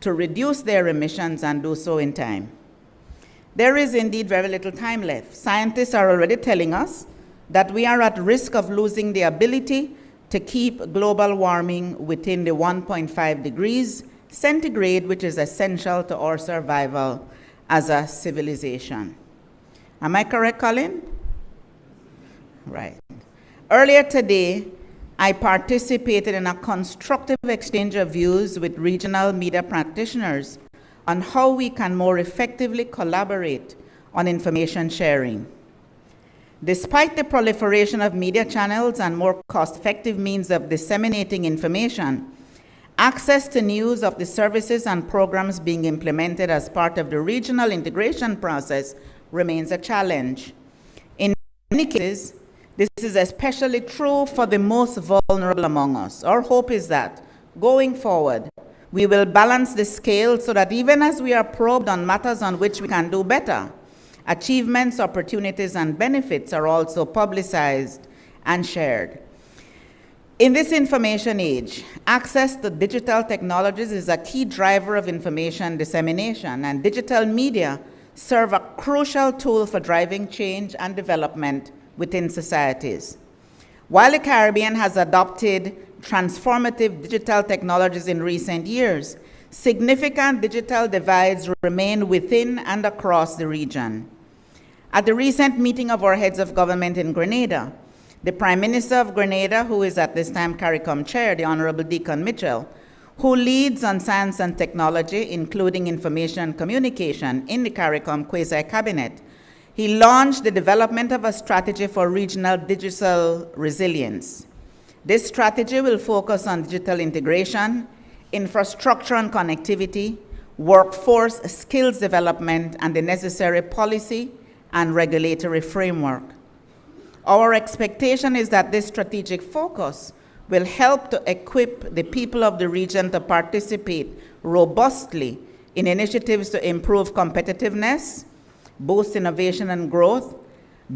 to reduce their emissions and do so in time. There is indeed very little time left. Scientists are already telling us that we are at risk of losing the ability to keep global warming within the 1.5 degrees centigrade, which is essential to our survival as a civilization. Am I correct, Colin? Right. Earlier today, I participated in a constructive exchange of views with regional media practitioners on how we can more effectively collaborate on information sharing. Despite the proliferation of media channels and more cost-effective means of disseminating information, access to news of the services and programs being implemented as part of the regional integration process remains a challenge. In many cases, this is especially true for the most vulnerable among us. Our hope is that, going forward, we will balance the scale so that even as we are probed on matters on which we can do better, achievements, opportunities, and benefits are also publicized and shared. In this information age, access to digital technologies is a key driver of information dissemination, and digital media serve a crucial tool for driving change and development within societies. While the Caribbean has adopted transformative digital technologies in recent years, significant digital divides remain within and across the region. At the recent meeting of our heads of government in Grenada, the Prime Minister of Grenada, who is at this time CARICOM Chair, the Honorable Deacon Mitchell, who leads on science and technology, including information and communication, in the CARICOM Quasi-Cabinet, he launched the development of a strategy for regional digital resilience. This strategy will focus on digital integration, infrastructure and connectivity, workforce skills development, and the necessary policy and regulatory framework. Our expectation is that this strategic focus will help to equip the people of the region to participate robustly in initiatives to improve competitiveness, boost innovation and growth,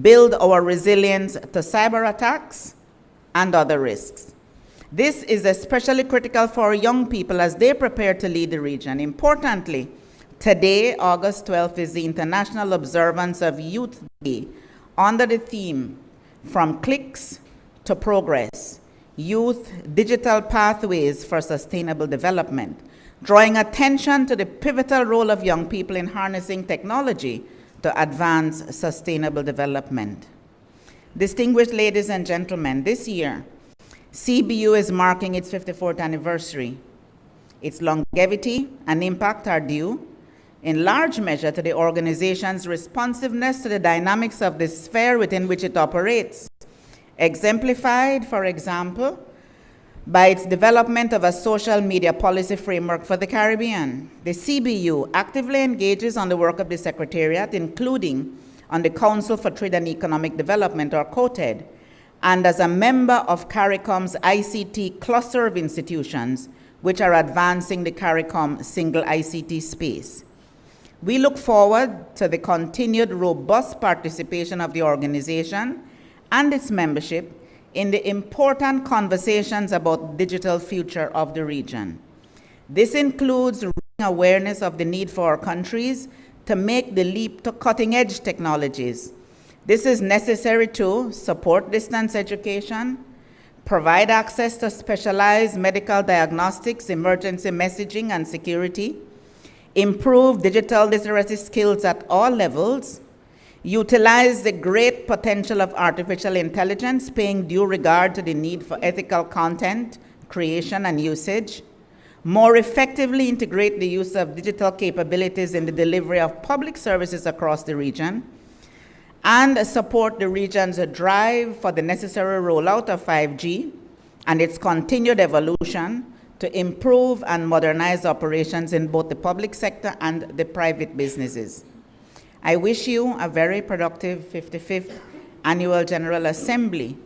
build our resilience to cyber attacks, and other risks. This is especially critical for our young people as they prepare to lead the region. Importantly, today, August 12th, is the International Observance of Youth Day under the theme, From Clicks to Progress, Youth Digital Pathways for Sustainable Development, drawing attention to the pivotal role of young people in harnessing technology to advance sustainable development. Distinguished ladies and gentlemen, this year, CBU is marking its 54th anniversary. Its longevity and impact are due, in large measure, to the organization's responsiveness to the dynamics of the sphere within which it operates, exemplified, for example, by its development of a social media policy framework for the Caribbean. The CBU actively engages on the work of the Secretariat, including on the Council for Trade and Economic Development, or COTED, and as a member of CARICOM's ICT cluster of institutions, which are advancing the CARICOM single ICT space. We look forward to the continued robust participation of the organization and its membership in the important conversations about the digital future of the region. This includes raising awareness of the need for our countries to make the leap to cutting-edge technologies. This is necessary to support distance education, provide access to specialized medical diagnostics, emergency messaging, and security, improve digital literacy skills at all levels, utilize the great potential of artificial intelligence, paying due regard to the need for ethical content creation and usage, more effectively integrate the use of digital capabilities in the delivery of public services across the region, and support the region's drive for the necessary rollout of 5G and its continued evolution to improve and modernize operations in both the public sector and the private businesses. I wish you a very productive 55th Annual General Assembly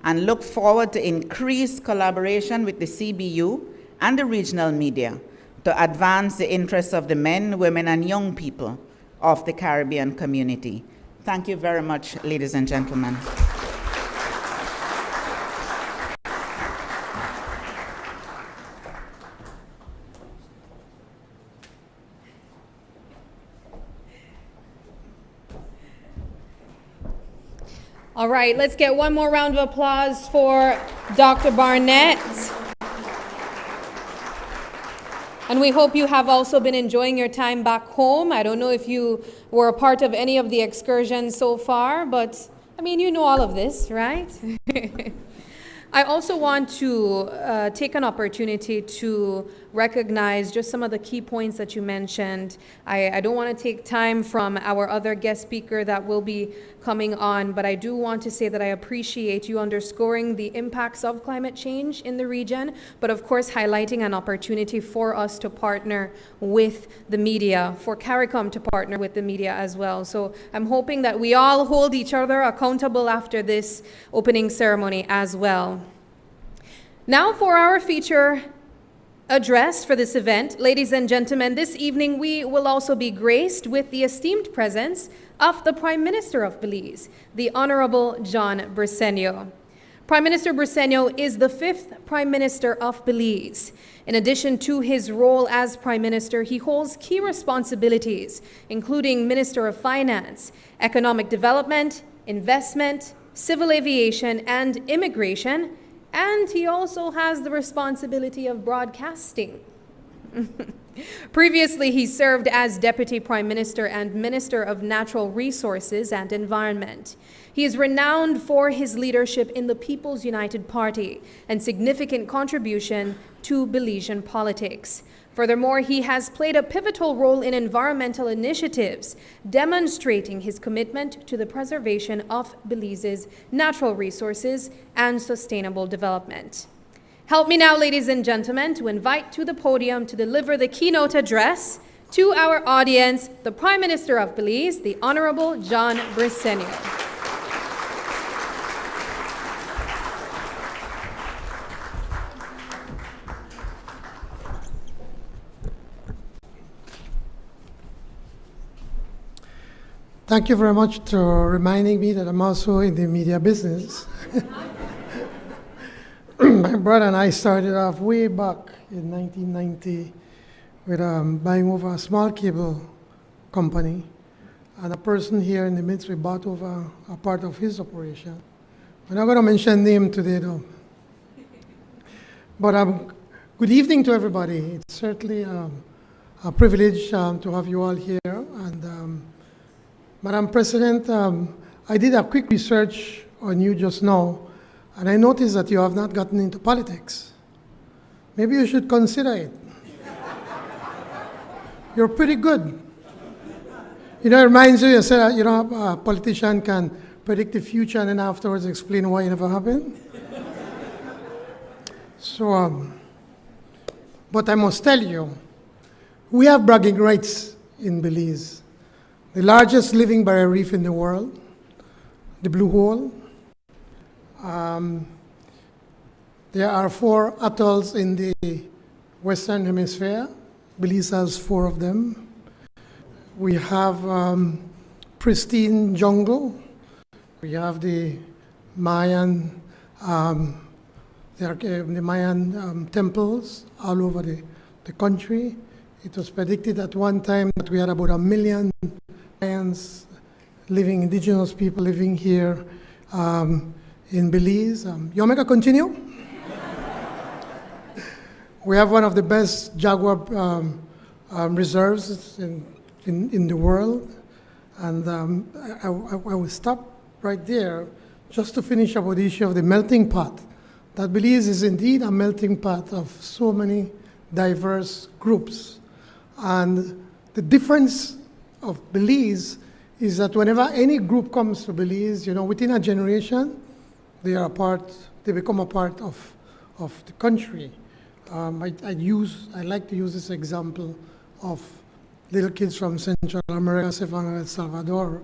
and look forward to increased collaboration with the CBU and the regional media to advance the interests of the men, women, and young people of the Caribbean community. Thank you very much, ladies and gentlemen. All right, let's get one more round of applause for Dr. Barnett. And we hope you have also been enjoying your time back home. I don't know if you were a part of any of the excursions so far, but I mean, you know all of this, right? I also want to take an opportunity to recognize just some of the key points that you mentioned. I don't want to take time from our other guest speaker that will be coming on, but I do want to say that I appreciate you underscoring the impacts of climate change in the region, but of course highlighting an opportunity for us to partner with the media, for CARICOM to partner with the media as well. So I'm hoping that we all hold each other accountable after this opening ceremony as well. Now for our feature address for this event. Ladies and gentlemen, this evening we will also be graced with the esteemed presence of the Prime Minister of Belize, the Honorable John Briceño. Prime Minister Briceño is the 5th Prime Minister of Belize. In addition to his role as Prime Minister, he holds key responsibilities, including Minister of Finance, Economic Development, Investment, civil aviation, and immigration, and he also has the responsibility of broadcasting. Previously, he served as Deputy Prime Minister and Minister of Natural Resources and Environment. He is renowned for his leadership in the People's United Party and significant contribution to Belizean politics. Furthermore, he has played a pivotal role in environmental initiatives, demonstrating his commitment to the preservation of Belize's natural resources and sustainable development. Help me now, ladies and gentlemen, to invite to the podium to deliver the keynote address to our audience, the Prime Minister of Belize, the Honorable John Briceño. Thank you very much for reminding me that I'm also in the media business. My brother and I started off way back in 1990 with buying over a small cable company, and a person here in the midst, we bought over a part of his operation. We're not going to mention name today, though. But good evening to everybody. It's certainly a privilege to have you all here. And Madam President, I did a quick research on you just now, and I noticed that you have not gotten into politics. Maybe you should consider it. You're pretty good. You know, it reminds you said, you know, a politician can predict the future and then afterwards explain why it never happened. So, but I must tell you, we have bragging rights in Belize. The largest living barrier reef in the world, the Blue Hole. There are 4 atolls in the Western Hemisphere. Belize has 4 of them. We have pristine jungle. We have the Mayan, the Mayan temples all over the country. It was predicted at one time that we had about 1 million Mayans living, indigenous people living here in Belize. You want me to continue? We have one of the best jaguar reserves in the world. And I will stop right there just to finish about the issue of the melting pot. That Belize is indeed a melting pot of so many diverse groups. And the difference of Belize is that whenever any group comes to Belize, you know, within a generation, they become a part of the country. I like to use this example of little kids from Central America, Savannah, El Salvador.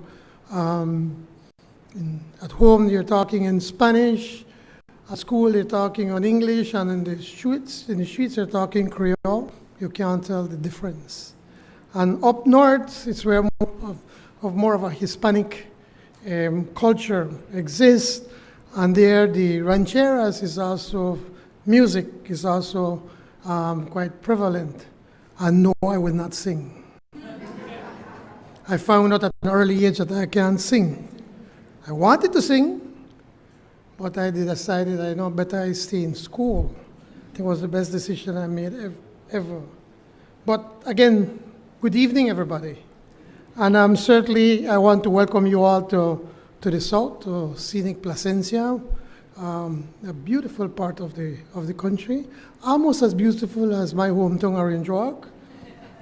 At home, they're talking in Spanish. At school, they're talking on English, and in the streets, they're talking Creole. You can't tell the difference. And up north, it's where more of a Hispanic culture exists, and there the rancheras is also, music is also quite prevalent. And no, I will not sing. I found out at an early age that I can't sing. I wanted to sing, but I decided I know better I stay in school. I think it was the best decision I made ever. But again, good evening, everybody. And certainly I want to welcome you all to the south, to scenic Placencia, a beautiful part of the country, almost as beautiful as my hometown, Orange Walk.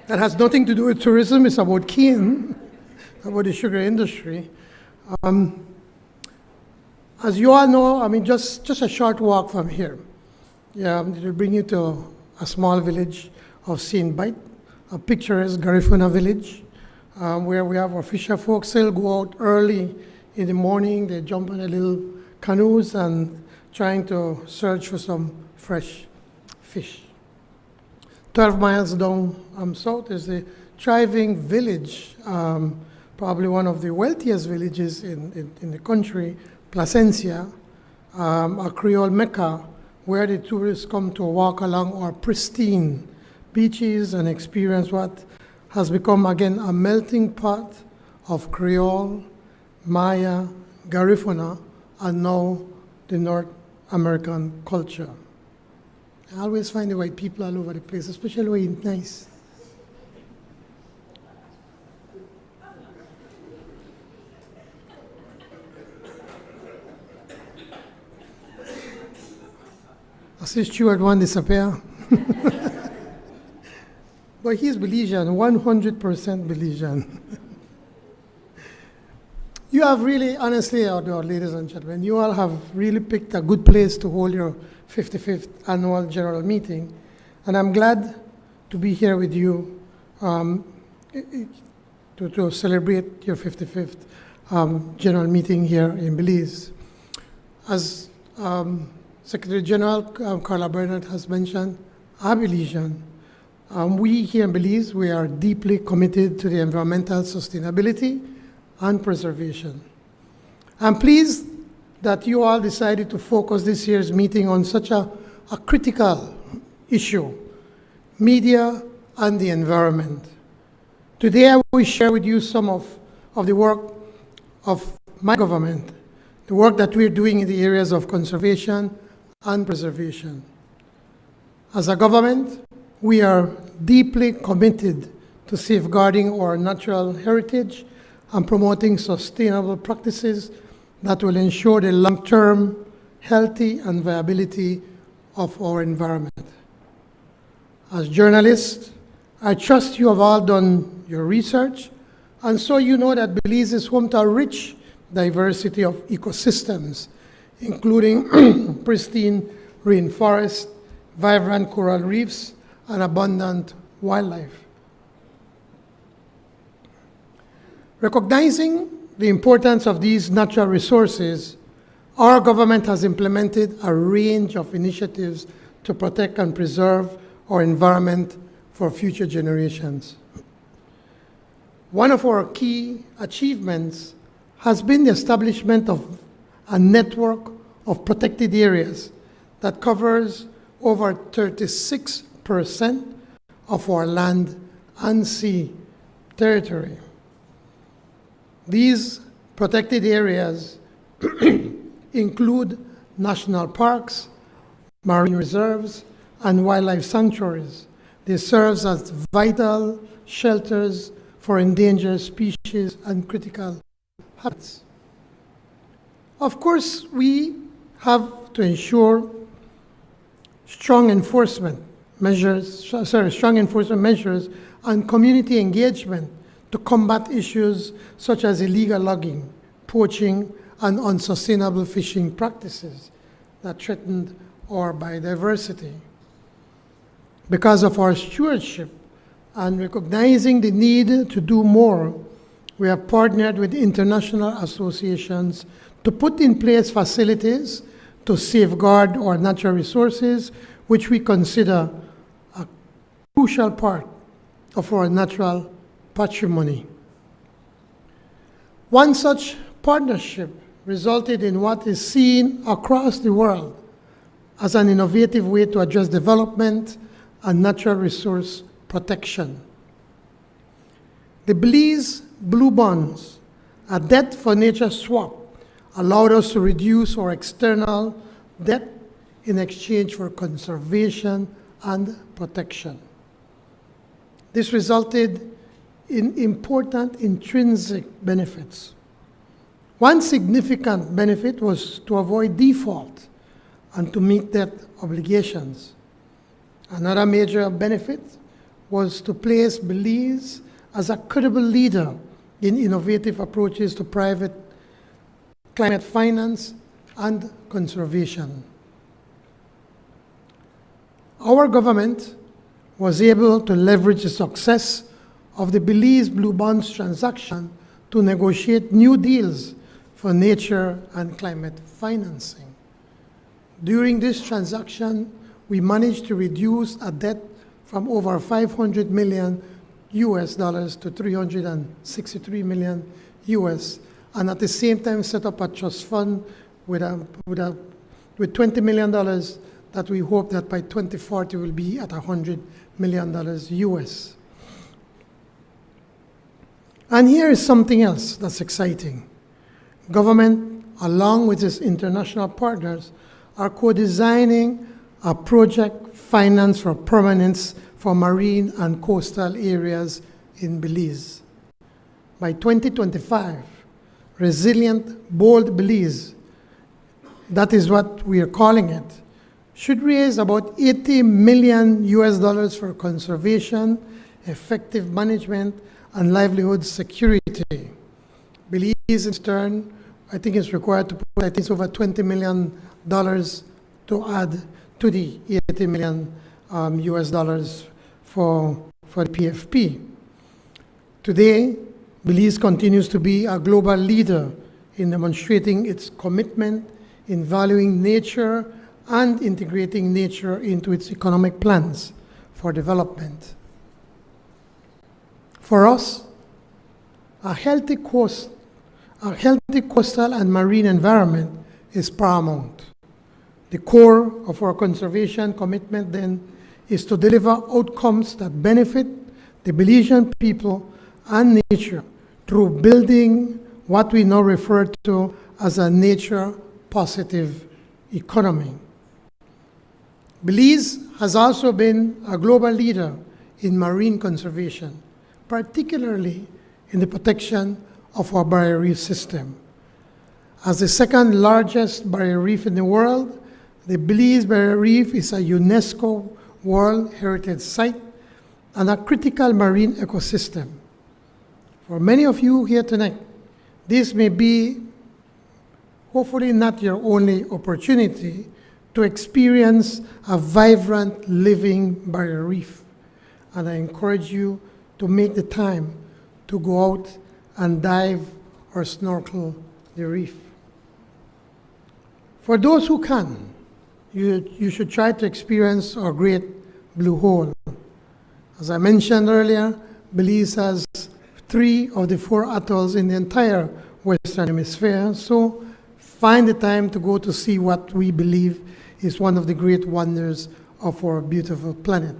That has nothing to do with tourism, it's about cane, about the sugar industry. As you all know, I mean, just a short walk from here. Yeah, it will bring you to a small village of St. Bite, a picturesque Garifuna village, where we have our fisher folks. They'll go out early in the morning, they jump on their little canoes and trying to search for some fresh fish. 12 miles down south is the thriving village, probably one of the wealthiest villages in the country, Placencia, a Creole Mecca, where the tourists come to walk along our pristine beaches and experience what has become, again, a melting pot of Creole, Maya, Garifuna, and now the North American culture. I always find the white people all over the place, especially when it's nice. I see Stuart one disappear. But he's Belizean, 100% Belizean. You have really, honestly, ladies and gentlemen, you all have really picked a good place to hold your 55th annual general meeting. And I'm glad to be here with you to celebrate your 55th general meeting here in Belize. As Secretary General Carla Bernard has mentioned, I'm Belizean. We here in Belize, we are deeply committed to the environmental sustainability and preservation. I'm pleased that you all decided to focus this year's meeting on such a critical issue, media and the environment. Today I will share with you some of the work of my government, the work that we're doing in the areas of conservation and preservation. As a government, we are deeply committed to safeguarding our natural heritage and promoting sustainable practices that will ensure the long-term healthy and viability of our environment. As journalists, I trust you have all done your research, and so you know that Belize is home to a rich diversity of ecosystems, including pristine rainforests, vibrant coral reefs, and abundant wildlife. Recognizing the importance of these natural resources, our government has implemented a range of initiatives to protect and preserve our environment for future generations. One of our key achievements has been the establishment of a network of protected areas that covers over 36% of our land and sea territory. These protected areas include national parks, marine reserves, and wildlife sanctuaries. They serve as vital shelters for endangered species and critical habitats. Of course, we have to ensure strong enforcement measures and community engagement to combat issues such as illegal logging, poaching, and unsustainable fishing practices that threaten our biodiversity. Because of our stewardship and recognizing the need to do more, we have partnered with international associations to put in place facilities to safeguard our natural resources, which we consider a crucial part of our natural patrimony. One such partnership resulted in what is seen across the world as an innovative way to address development and natural resource protection. The Belize Blue Bonds, a debt for nature swap, allowed us to reduce our external debt in exchange for conservation and protection. This resulted in important intrinsic benefits. One significant benefit was to avoid default and to meet debt obligations. Another major benefit was to place Belize as a credible leader in innovative approaches to private climate finance and conservation. Our government was able to leverage the success of the Belize Blue Bonds transaction to negotiate new deals for nature and climate financing. During this transaction, we managed to reduce a debt from over $500 million US dollars to $363 million US, and at the same time set up a trust fund with $20 million that we hope that by 2040 will be at $100 million US. And here is something else that's exciting. Government along with its international partners, are co-designing a project finance for permanence for marine and coastal areas in Belize. By 2025, Resilient, Bold Belize, that is what we are calling it, should raise about $80 million for conservation, effective management, and livelihood security. Belize, in turn, I think is required to put, I think it's over $20 million to add to the $80 million for the PFP. Today, Belize continues to be a global leader in demonstrating its commitment in valuing nature and integrating nature into its economic plans for development. For us, a healthy coastal and marine environment is paramount. The core of our conservation commitment then is to deliver outcomes that benefit the Belizean people and nature through building what we now refer to as a nature-positive economy. Belize has also been a global leader in marine conservation, particularly in the protection of our barrier reef system. As the second largest barrier reef in the world, the Belize Barrier Reef is a UNESCO World Heritage Site and a critical marine ecosystem. For many of you here tonight, this may be hopefully not your only opportunity to experience a vibrant, living barrier reef. And I encourage you to make the time to go out and dive or snorkel the reef. For those who can, you should try to experience our great blue hole. As I mentioned earlier, Belize has 3 of the 4 atolls in the entire Western Hemisphere, so find the time to go to see what we believe is one of the great wonders of our beautiful planet.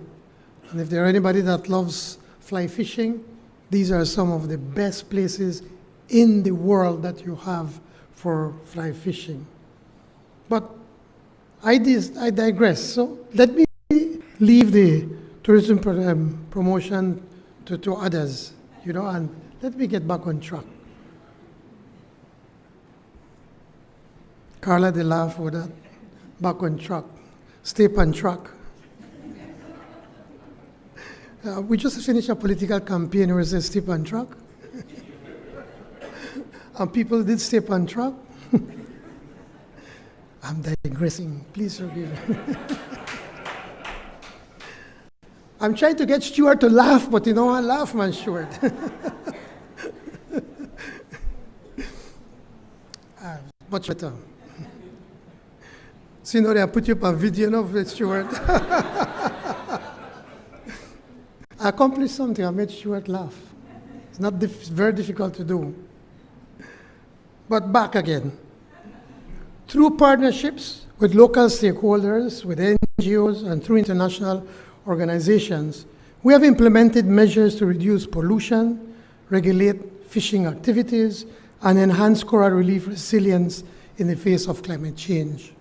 And if there are anybody that loves fly fishing, these are some of the best places in the world that you have for fly fishing. But I digress. So let me leave the tourism promotion to others, and let me get back on track. Carla, they laugh with that. Back on track. Stay on track. We just finished a political campaign where it says stay on track. And people did stay on track. I'm digressing. Please forgive me. I'm trying to get Stuart to laugh, but I laugh, man, Stuart. Much better. So, I put you up a video of Stuart. I accomplished something. I made Stuart laugh. It's not very difficult to do. But back again. Through partnerships with local stakeholders, with NGOs, and through international organizations, we have implemented measures to reduce pollution, regulate fishing activities, and enhance coral reef resilience in the face of climate change.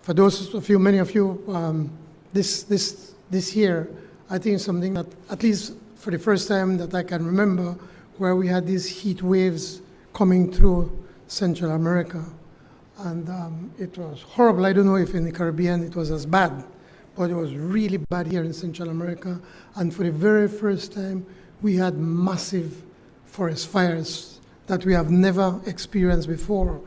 For those of you, many of you, this year, I think something that, at least for the first time that I can remember, where we had these heat waves coming through Central America. And it was horrible. I don't know if in the Caribbean it was as bad, but it was really bad here in Central America. And for the very first time, we had massive forest fires that we have never experienced before.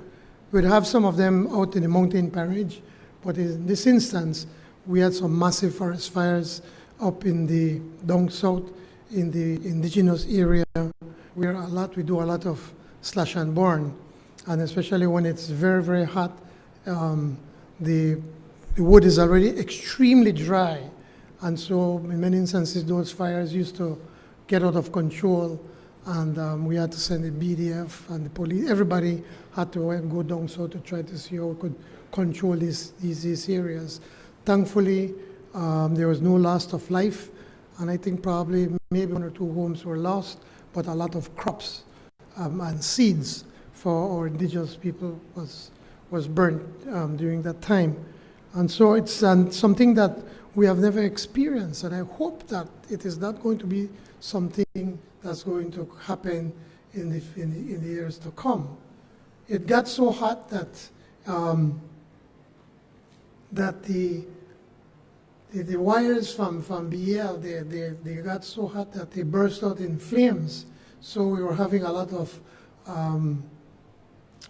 We'd have some of them out in the mountain parage, but in this instance, we had some massive forest fires up in the down south, in the indigenous area, where we do a lot of slash and burn. And especially when it's very, very hot, the wood is already extremely dry. And so in many instances, those fires used to get out of control. And we had to send the BDF and the police. Everybody had to go down south to try to see how we could control these areas. Thankfully, there was no loss of life. And I think probably maybe 1 or 2 homes were lost, but a lot of crops and seeds for our indigenous people was burnt during that time. And so it's something that we have never experienced, and I hope that it is not going to be something that's going to happen in the years to come. It got so hot that the wires from BL, they got so hot that they burst out in flames. So we were having a lot of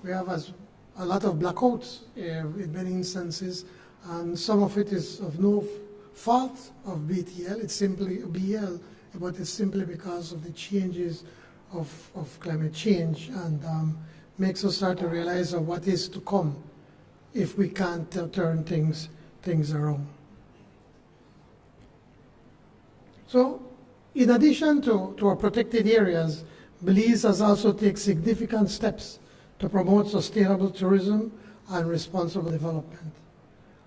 a lot of blackouts in many instances, and some of it is of no fault of BTL. It's simply BL, but it's simply because of the changes of climate change, and makes us start to realize of what is to come if we can't turn things around. So, in addition to our protected areas, Belize has also taken significant steps to promote sustainable tourism and responsible development.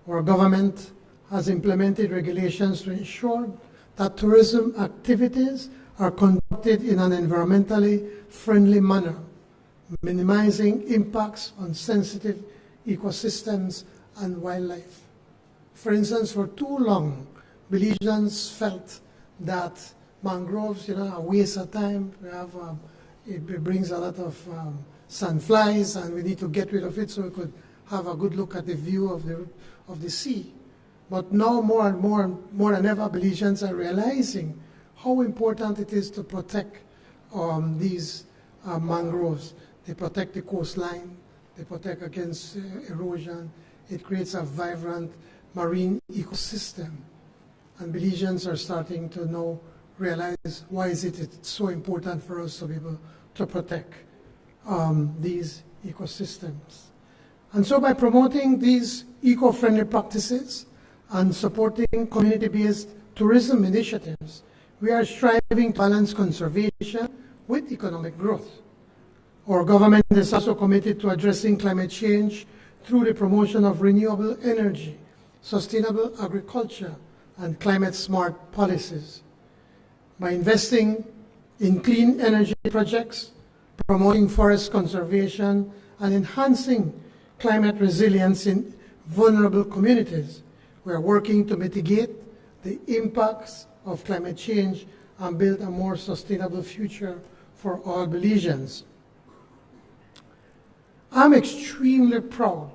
Our government has implemented regulations to ensure that tourism activities are conducted in an environmentally friendly manner, minimizing impacts on sensitive ecosystems and wildlife. For instance, for too long, Belizeans felt that mangroves, are a waste of time. We have, it brings a lot of sandflies, and we need to get rid of it so we could have a good look at the view of the sea. But now more than ever, Belizeans are realizing how important it is to protect these mangroves. They protect the coastline, they protect against erosion. It creates a vibrant marine ecosystem. And Belizeans are starting to now realize why is it's so important for us to be able to protect these ecosystems. And so by promoting these eco-friendly practices and supporting community-based tourism initiatives, we are striving to balance conservation with economic growth. Our government is also committed to addressing climate change through the promotion of renewable energy, sustainable agriculture, and climate-smart policies. By investing in clean energy projects, promoting forest conservation, and enhancing climate resilience in vulnerable communities, we are working to mitigate the impacts of climate change and build a more sustainable future for all Belizeans. I'm extremely proud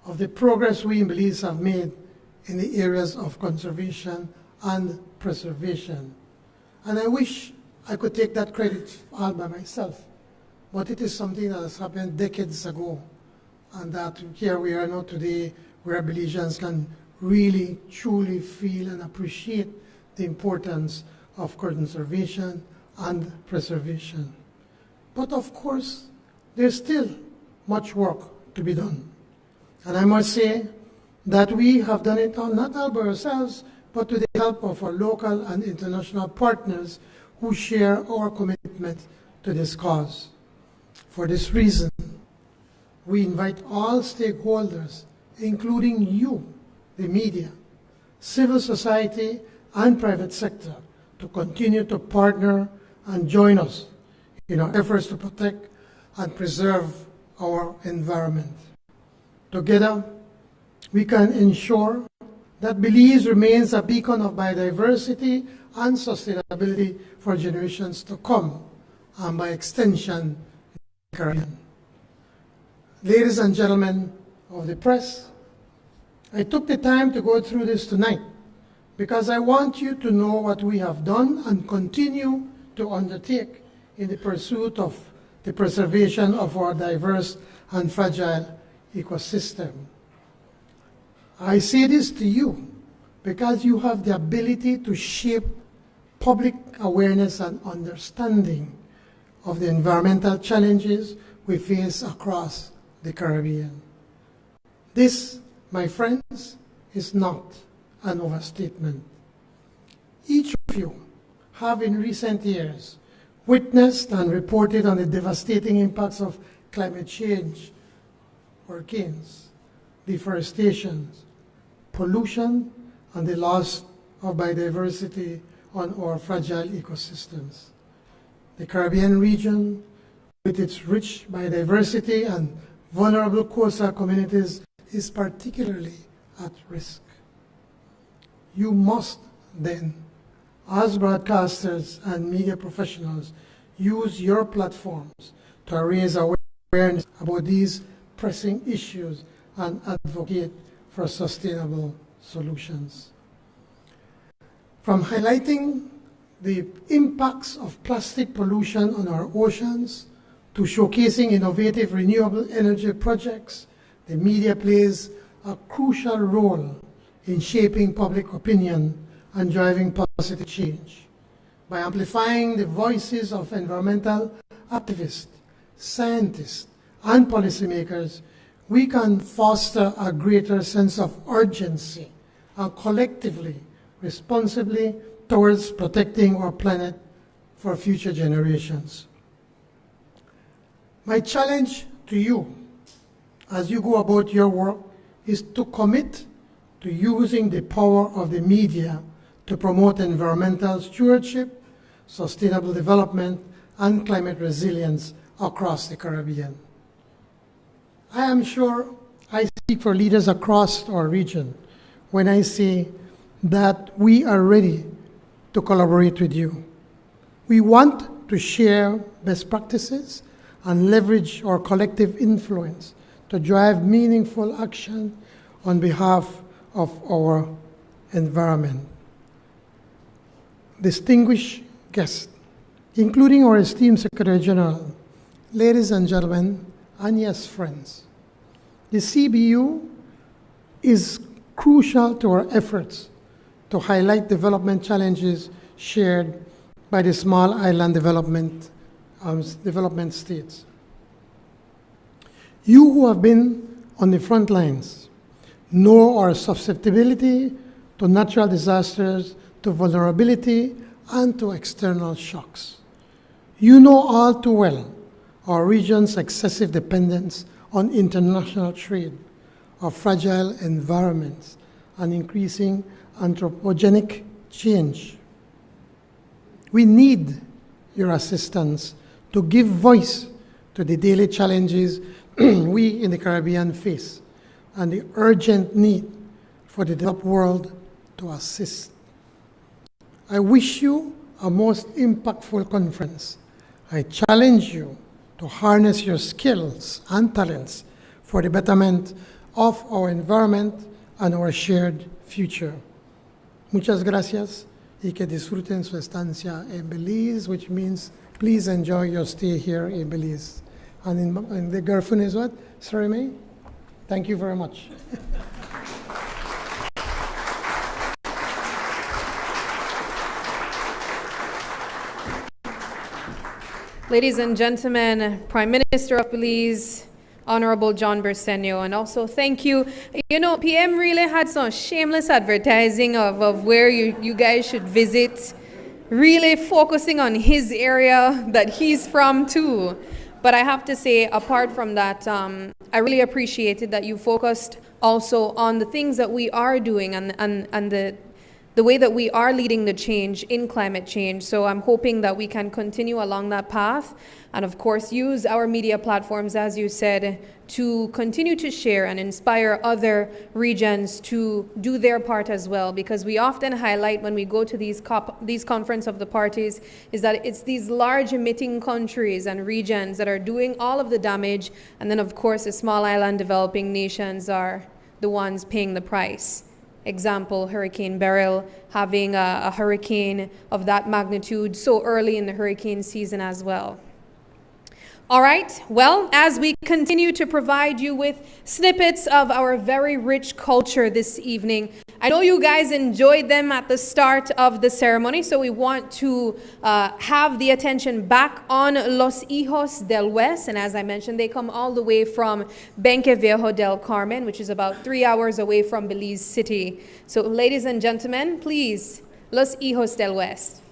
of the progress we in Belize have made in the areas of conservation and preservation. And I wish I could take that credit all by myself, but it is something that has happened decades ago, and that here we are now today, where Belizeans can really, truly feel and appreciate the importance of conservation and preservation. But of course, there's still much work to be done. And I must say that we have done it not all by ourselves, but with the help of our local and international partners who share our commitment to this cause. For this reason, we invite all stakeholders, including you, the media, civil society, and private sector, to continue to partner and join us in our efforts to protect and preserve our environment. Together, we can ensure that Belize remains a beacon of biodiversity and sustainability for generations to come, and by extension, the Caribbean. Ladies and gentlemen of the press, I took the time to go through this tonight because I want you to know what we have done and continue to undertake in the pursuit of the preservation of our diverse and fragile ecosystem. I say this to you because you have the ability to shape public awareness and understanding of the environmental challenges we face across the Caribbean. This, my friends, is not an overstatement. Each of you have in recent years witnessed and reported on the devastating impacts of climate change, hurricanes, deforestation, pollution, and the loss of biodiversity on our fragile ecosystems. The Caribbean region, with its rich biodiversity and vulnerable coastal communities, is particularly at risk. You must then, as broadcasters and media professionals, use your platforms to raise awareness about these pressing issues and advocate for sustainable solutions. From highlighting the impacts of plastic pollution on our oceans to showcasing innovative renewable energy projects, the media plays a crucial role in shaping public opinion and driving positive change. By amplifying the voices of environmental activists, scientists, and policymakers, we can foster a greater sense of urgency and collectively, responsibly towards protecting our planet for future generations. My challenge to you as you go about your work is to commit to using the power of the media to promote environmental stewardship, sustainable development, and climate resilience across the Caribbean. I am sure I speak for leaders across our region when I say that we are ready to collaborate with you. We want to share best practices and leverage our collective influence to drive meaningful action on behalf of our environment. Distinguished guests, including our esteemed Secretary General, ladies and gentlemen, and yes, friends, the CBU is crucial to our efforts to highlight development challenges shared by the small island development states. You who have been on the front lines know our susceptibility to natural disasters, to vulnerability, and to external shocks. You know all too well our region's excessive dependence on international trade, our fragile environments, and increasing anthropogenic change. We need your assistance to give voice to the daily challenges we in the Caribbean face and the urgent need for the developed world to assist. I wish you a most impactful conference. I challenge you to harness your skills and talents for the betterment of our environment and our shared future. Muchas gracias y que disfruten su estancia en Belize, which means please enjoy your stay here in Belize. And in the Garfun is what? Sorry, May? Thank you very much. Ladies and gentlemen, Prime Minister of Belize, Honorable John Bersenio, and also thank you. You know, PM really had some shameless advertising of where you guys should visit, really focusing on his area that he's from too. But I have to say, apart from that, I really appreciated that you focused also on the things that we are doing and the way that we are leading the change in climate change. So I'm hoping that we can continue along that path and of course use our media platforms, as you said, to continue to share and inspire other regions to do their part as well, because we often highlight when we go to these conference of the parties is that it's these large emitting countries and regions that are doing all of the damage, and then of course the small island developing nations are the ones paying the price. Example, Hurricane Beryl, having a hurricane of that magnitude so early in the hurricane season as well. All right, well, as we continue to provide you with snippets of our very rich culture this evening, I know you guys enjoyed them at the start of the ceremony, so we want to have the attention back on Los Hijos del West, and as I mentioned, they come all the way from Benque Viejo del Carmen, which is about 3 hours away from Belize City. So ladies and gentlemen, please, Los Hijos del West.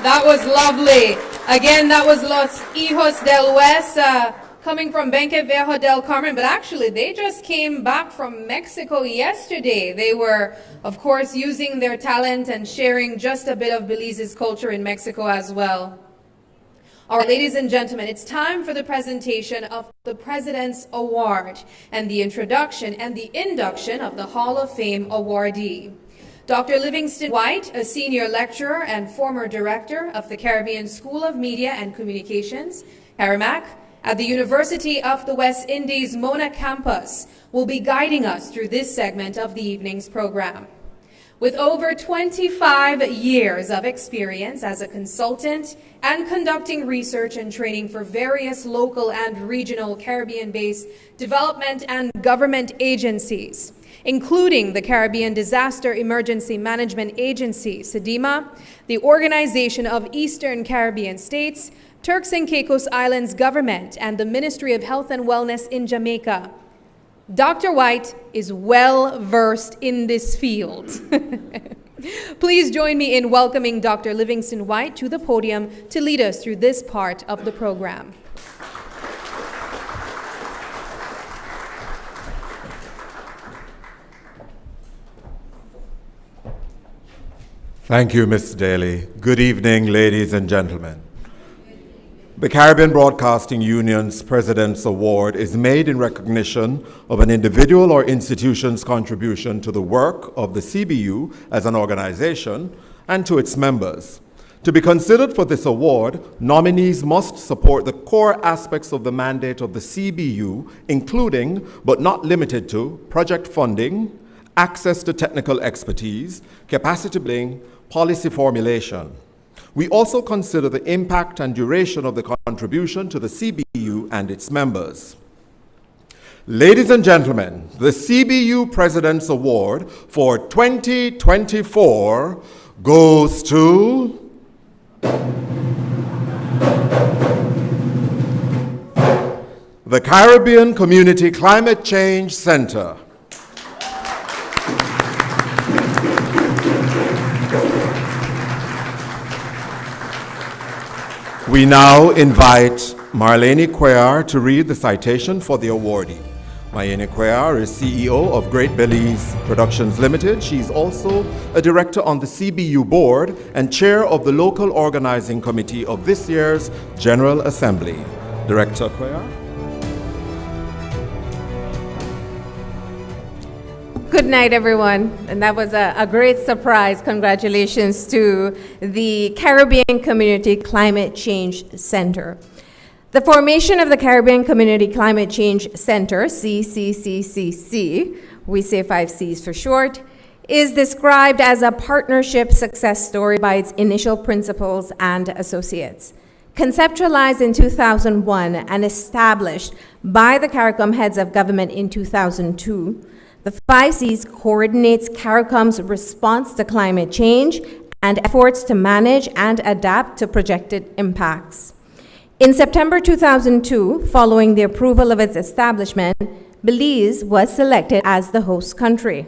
That was lovely. Again, that was Los Hijos del West coming from Benque Viejo del Carmen, but actually they just came back from Mexico yesterday. They were, of course, using their talent and sharing just a bit of Belize's culture in Mexico as well. All right, ladies and gentlemen, it's time for the presentation of the President's Award and the introduction and the induction of the Hall of Fame awardee. Dr. Livingston White, a senior lecturer and former director of the Caribbean School of Media and Communications, CARIMAC, at the University of the West Indies Mona campus, will be guiding us through this segment of the evening's program. With over 25 years of experience as a consultant and conducting research and training for various local and regional Caribbean-based development and government agencies, including the Caribbean Disaster Emergency Management Agency, SEDEMA, the Organization of Eastern Caribbean States, Turks and Caicos Islands Government, and the Ministry of Health and Wellness in Jamaica. Dr. White is well versed in this field. Please join me in welcoming Dr. Livingston White to the podium to lead us through this part of the program. Thank you, Ms. Daly. Good evening, ladies and gentlemen. The Caribbean Broadcasting Union's President's Award is made in recognition of an individual or institution's contribution to the work of the CBU as an organization and to its members. To be considered for this award, nominees must support the core aspects of the mandate of the CBU, including, but not limited to, project funding, access to technical expertise, capacity building, policy formulation. We also consider the impact and duration of the contribution to the CBU and its members. Ladies and gentlemen, the CBU President's Award for 2024 goes to the Caribbean Community Climate Change Center. We now invite Marlene Cuellar to read the citation for the awardee. Marlene Cuellar is CEO of Great Belize Productions Limited. She's also a director on the CBU board and chair of the local organizing committee of this year's General Assembly. Director Cuellar. Good night, everyone. And that was a great surprise. Congratulations to the Caribbean Community Climate Change Center. The formation of the Caribbean Community Climate Change Center, CCCCC, we say 5 Cs for short, is described as a partnership success story by its initial principals and associates. Conceptualized in 2001 and established by the CARICOM heads of government in 2002, the 5 Cs coordinates CARICOM's response to climate change and efforts to manage and adapt to projected impacts. In September 2002, following the approval of its establishment, Belize was selected as the host country.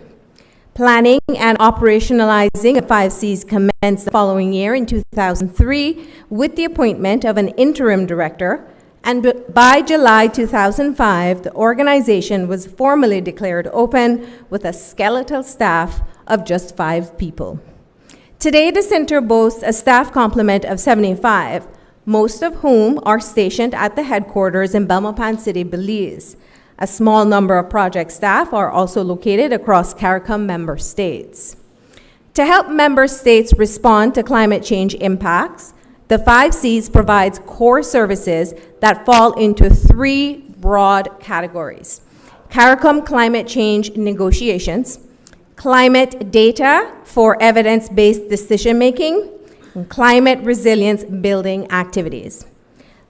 Planning and operationalizing of 5 Cs commenced the following year in 2003 with the appointment of an interim director, and by July 2005, the organization was formally declared open with a skeletal staff of just 5 people. Today, the center boasts a staff complement of 75, most of whom are stationed at the headquarters in Belmopan City, Belize. A small number of project staff are also located across CARICOM member states. To help member states respond to climate change impacts, the 5 Cs provides core services that fall into 3 broad categories: CARICOM climate change negotiations, climate data for evidence-based decision-making, and climate resilience building activities.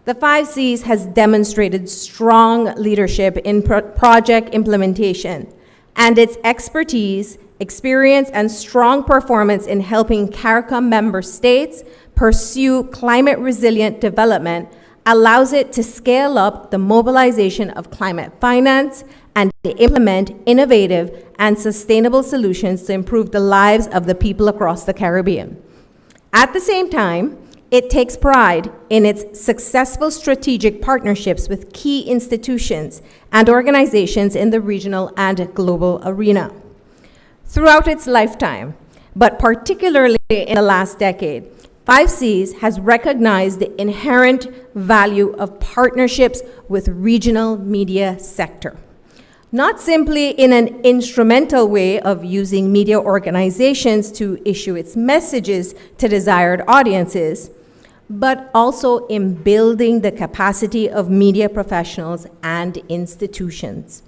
The 5 Cs has demonstrated strong leadership in project implementation, and its expertise, experience, and strong performance in helping CARICOM member states pursue climate resilient development allows it to scale up the mobilization of climate finance and to implement innovative and sustainable solutions to improve the lives of the people across the Caribbean. At the same time, it takes pride in its successful strategic partnerships with key institutions and organizations in the regional and global arena. Throughout its lifetime, but particularly in the last decade, 5 Cs has recognized the inherent value of partnerships with regional media sector. Not simply in an instrumental way of using media organizations to issue its messages to desired audiences, but also in building the capacity of media professionals and institutions.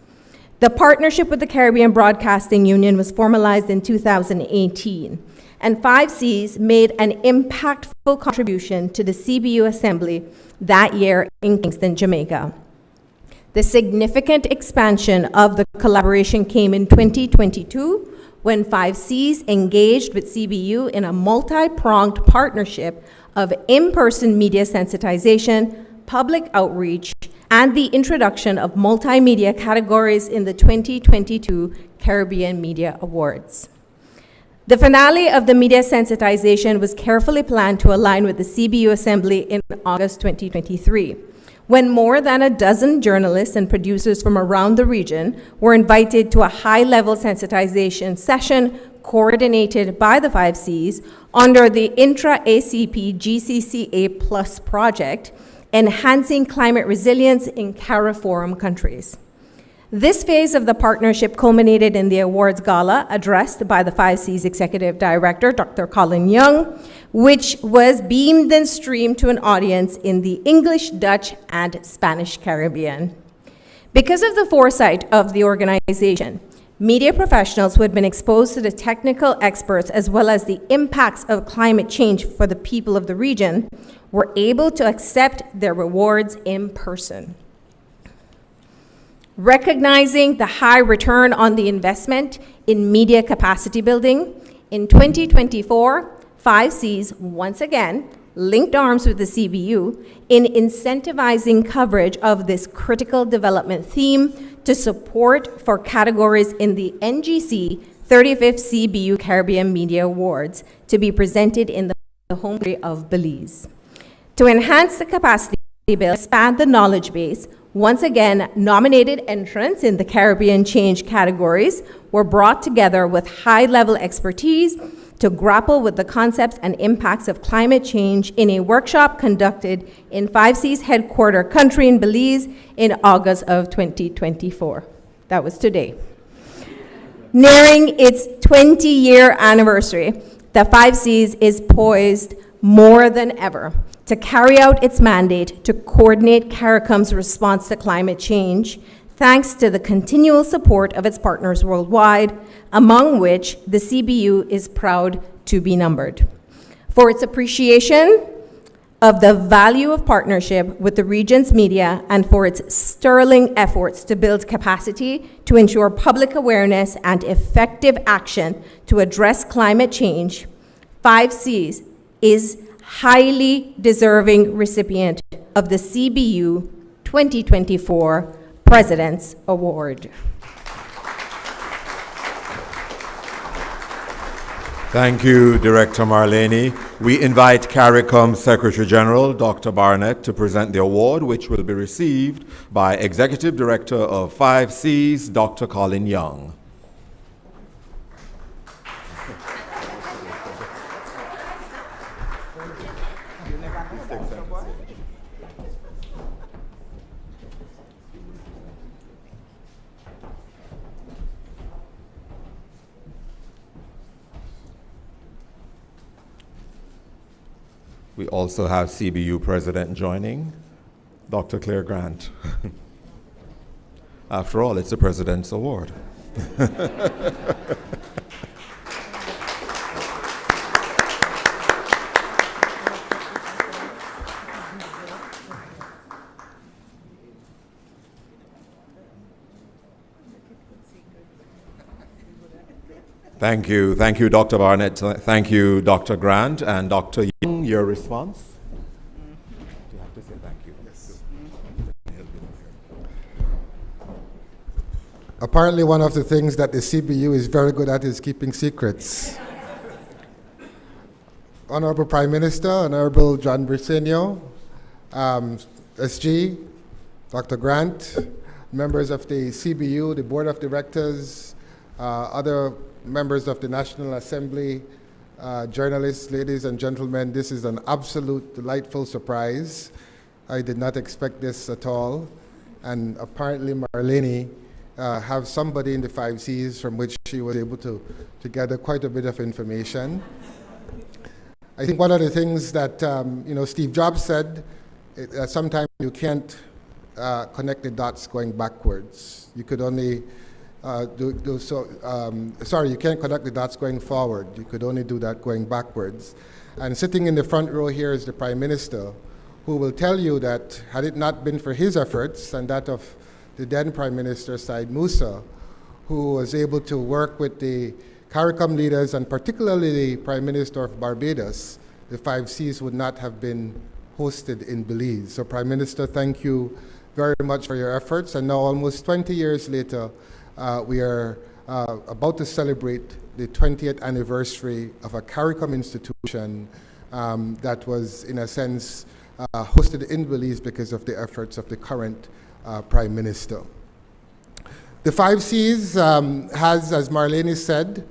The partnership with the Caribbean Broadcasting Union was formalized in 2018, and 5 Cs made an impactful contribution to the CBU Assembly that year in Kingston, Jamaica. The significant expansion of the collaboration came in 2022 when 5 Cs engaged with CBU in a multi-pronged partnership of in-person media sensitization, public outreach, and the introduction of multimedia categories in the 2022 Caribbean Media Awards. The finale of the media sensitization was carefully planned to align with the CBU Assembly in August 2023, when more than a dozen journalists and producers from around the region were invited to a high-level sensitization session coordinated by the 5 Cs under the Intra-ACP GCCA Plus project, Enhancing Climate Resilience in CARIFORUM Countries. This phase of the partnership culminated in the awards gala addressed by the 5C's Executive Director, Dr. Colin Young, which was beamed and streamed to an audience in the English, Dutch, and Spanish Caribbean. Because of the foresight of the organization, media professionals who had been exposed to the technical experts as well as the impacts of climate change for the people of the region were able to accept their rewards in person. Recognizing the high return on the investment in media capacity building, in 2024, 5Cs once again linked arms with the CBU in incentivizing coverage of this critical development theme to support for categories in the NGC 35th CBU Caribbean Media Awards to be presented in the home country of Belize. To enhance the capacity build, expand the knowledge base, once again, nominated entrants in the Caribbean Change categories were brought together with high-level expertise to grapple with the concepts and impacts of climate change in a workshop conducted in 5C's headquarter country in Belize in August of 2024. That was today. Nearing its 20-year anniversary, the 5C's is poised more than ever to carry out its mandate to coordinate CARICOM's response to climate change, thanks to the continual support of its partners worldwide, among which the CBU is proud to be numbered. For its appreciation of the value of partnership with the region's media and for its sterling efforts to build capacity to ensure public awareness and effective action to address climate change, 5Cs is highly deserving recipient of the CBU 2024 President's Award. Thank you, Director Marlene. We invite CARICOM Secretary General, Dr. Barnett, to present the award, which will be received by Executive Director of 5Cs, Dr. Colin Young. We also have CBU President joining, Dr. Claire Grant. After all, it's a President's Award. Thank you, Dr. Barnett. Thank you, Dr. Grant and Dr. Young. Your response? You have to say thank you. Yes. Apparently, one of the things that the CBU is very good at is keeping secrets. Honorable Prime Minister, Honorable John Briceño, SG, Dr. Grant, members of the CBU, the Board of Directors, other members of the National Assembly, journalists, ladies and gentlemen, this is an absolute delightful surprise. I did not expect this at all. And apparently Marlene have somebody in the 5Cs from which she was able to gather quite a bit of information. I think one of the things that Steve Jobs said, sometimes you can't connect the dots going backwards. You could only you can't connect the dots going forward. You could only do that going backwards. And sitting in the front row here is the Prime Minister, who will tell you that had it not been for his efforts and that of the then Prime Minister, Said Musa, who was able to work with the CARICOM leaders and particularly the Prime Minister of Barbados, the 5Cs would not have been hosted in Belize. So Prime Minister, thank you very much for your efforts. And now almost 20 years later, we are about to celebrate the 20th anniversary of a CARICOM institution that was, in a sense, hosted in Belize because of the efforts of the current Prime Minister. The 5Cs has, as Marlene said,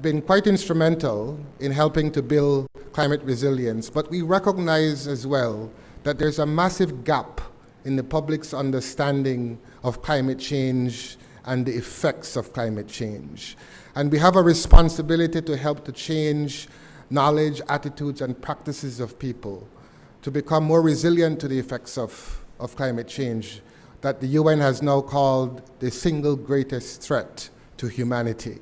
been quite instrumental in helping to build climate resilience, but we recognize as well that there's a massive gap in the public's understanding of climate change and the effects of climate change. And we have a responsibility to help to change knowledge, attitudes, and practices of people to become more resilient to the effects of climate change that the UN has now called the single greatest threat to humanity,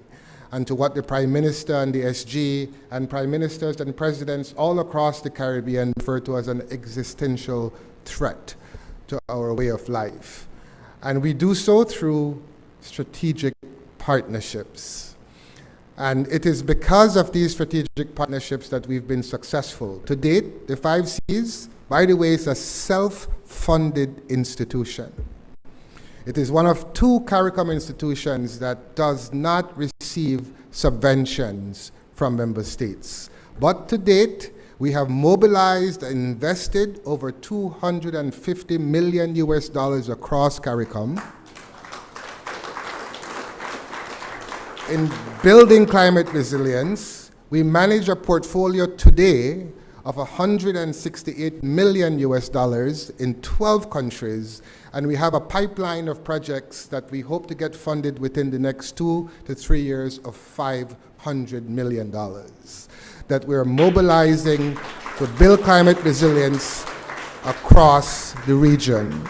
and to what the Prime Minister and the SG and Prime Ministers and Presidents all across the Caribbean refer to as an existential threat to our way of life. And we do so through strategic partnerships. And it is because of these strategic partnerships that we've been successful. To date, the 5 Cs, by the way, is a self-funded institution. It is one of 2 CARICOM institutions that does not receive subventions from member states. But to date, we have mobilized and invested over $250 million across CARICOM in building climate resilience. We manage a portfolio today of $168 million in 12 countries, and we have a pipeline of projects that we hope to get funded within the next 2 to 3 years of $500 million that we're mobilizing to build climate resilience across the region.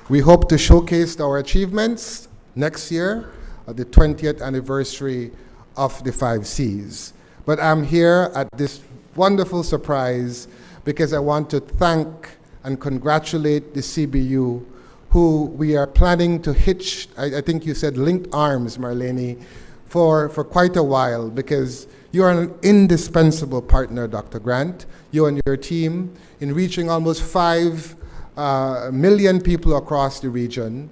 We hope to showcase our achievements next year at the 20th anniversary of the 5 Cs. But I'm here at this wonderful surprise because I want to thank and congratulate the CBU, who we are planning to hitch, I think you said linked arms, Marlene, for quite a while, because you are an indispensable partner, Dr. Grant, you and your team, in reaching almost 5 million people across the region.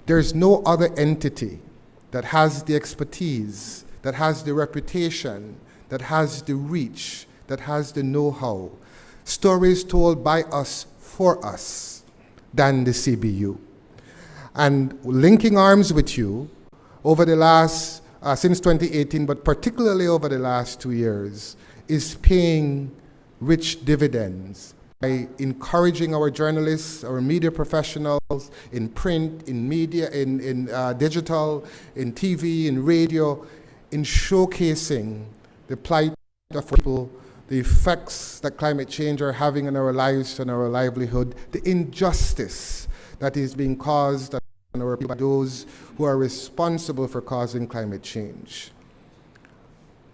There's no other entity that has the expertise, that has the reputation, that has the reach, that has the know-how, stories told by us for us, than the CBU. And linking arms with you over the last, since 2018, but particularly over the last 2 years, is paying rich dividends by encouraging our journalists, our media professionals in print, in media, in digital, in TV, in radio, in showcasing the plight of people, the effects that climate change are having on our lives and our livelihood, the injustice that is being caused on our people by those who are responsible for causing climate change.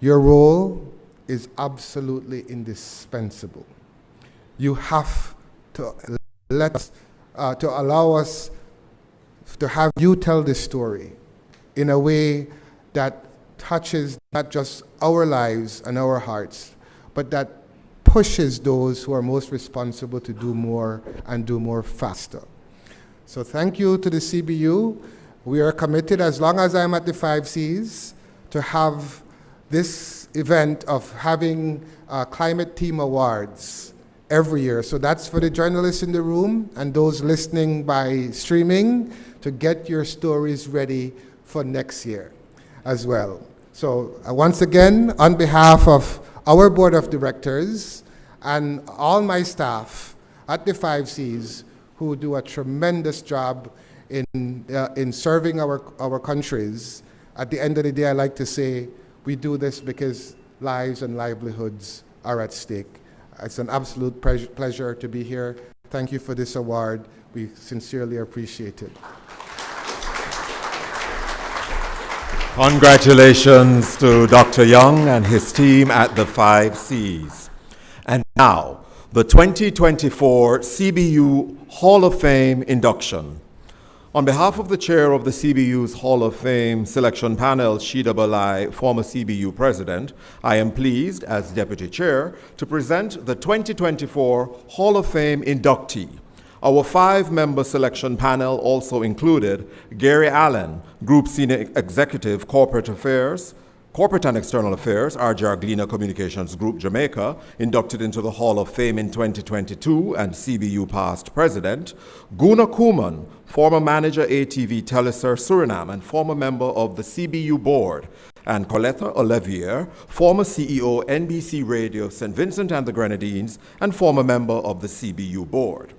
Your role is absolutely indispensable. You have to let us, to allow us to have you tell this story in a way that touches not just our lives and our hearts, but that pushes those who are most responsible to do more and do more faster. So thank you to the CBU. We are committed, as long as I'm at the 5 Cs, to have this event of having climate team awards every year. So that's for the journalists in the room and those listening by streaming to get your stories ready for next year as well. So once again, on behalf of our board of directors and all my staff at the 5 Cs, who do a tremendous job in serving our countries, at the end of the day, I like to say we do this because lives and livelihoods are at stake. It's an absolute pleasure to be here. Thank you for this award. We sincerely appreciate it. Congratulations to Dr. Young and his team at the 5 Cs. And now, the 2024 CBU Hall of Fame induction. On behalf of the chair of the CBU's Hall of Fame selection panel, Shida Balai, former CBU president, I am pleased, as deputy chair, to present the 2024 Hall of Fame inductee. Our 5-member selection panel also included Gary Allen, Group Senior Executive, Corporate and External Affairs, RJR Gleaner Communications Group, Jamaica, inducted into the Hall of Fame in 2022 and CBU past president. Guna Kuman, former manager ATV Telesur Suriname and former member of the CBU board. And Coletta Olivier, former CEO NBC Radio St. Vincent and the Grenadines and former member of the CBU board.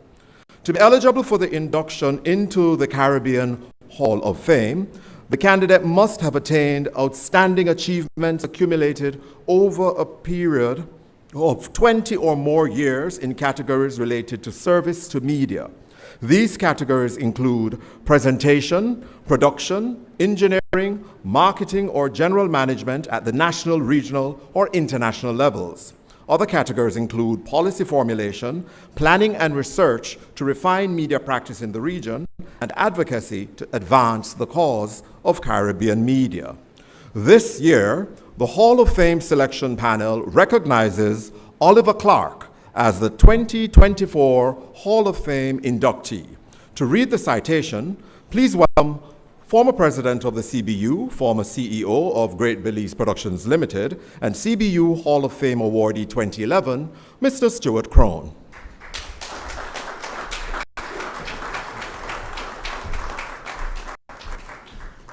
To be eligible for the induction into the Caribbean Hall of Fame, the candidate must have attained outstanding achievements accumulated over a period of 20 or more years in categories related to service to media. These categories include presentation, production, engineering, marketing, or general management at the national, regional, or international levels. Other categories include policy formulation, planning and research to refine media practice in the region, and advocacy to advance the cause of Caribbean media. This year, the Hall of Fame selection panel recognizes Oliver Clark as the 2024 Hall of Fame inductee. To read the citation, please welcome former president of the CBU, former CEO of Great Belize Productions Limited, and CBU Hall of Fame awardee 2011, Mr. Stuart Crone.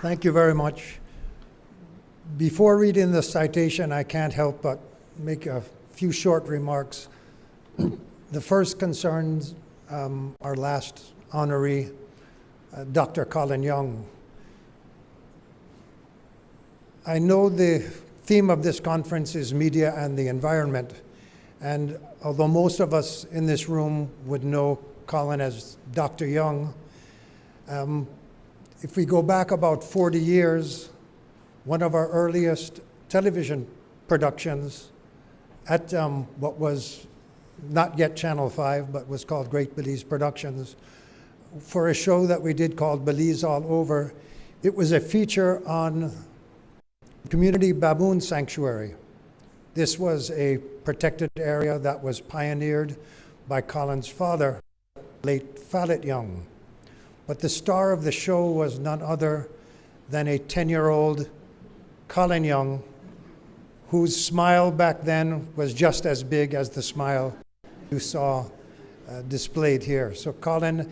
Thank you very much. Before reading the citation, I can't help but make a few short remarks. The first concerns our last honoree, Dr. Colin Young. I know the theme of this conference is media and the environment, and although most of us in this room would know Colin as Dr. Young, if we go back about 40 years, one of our earliest television productions at what was not yet Channel 5, but was called Great Belize Productions, for a show that we did called Belize All Over, it was a feature on Community Baboon Sanctuary. This was a protected area that was pioneered by Colin's father, late Fallet Young. But the star of the show was none other than a 10-year-old Colin Young, whose smile back then was just as big as the smile you saw displayed here. So Colin,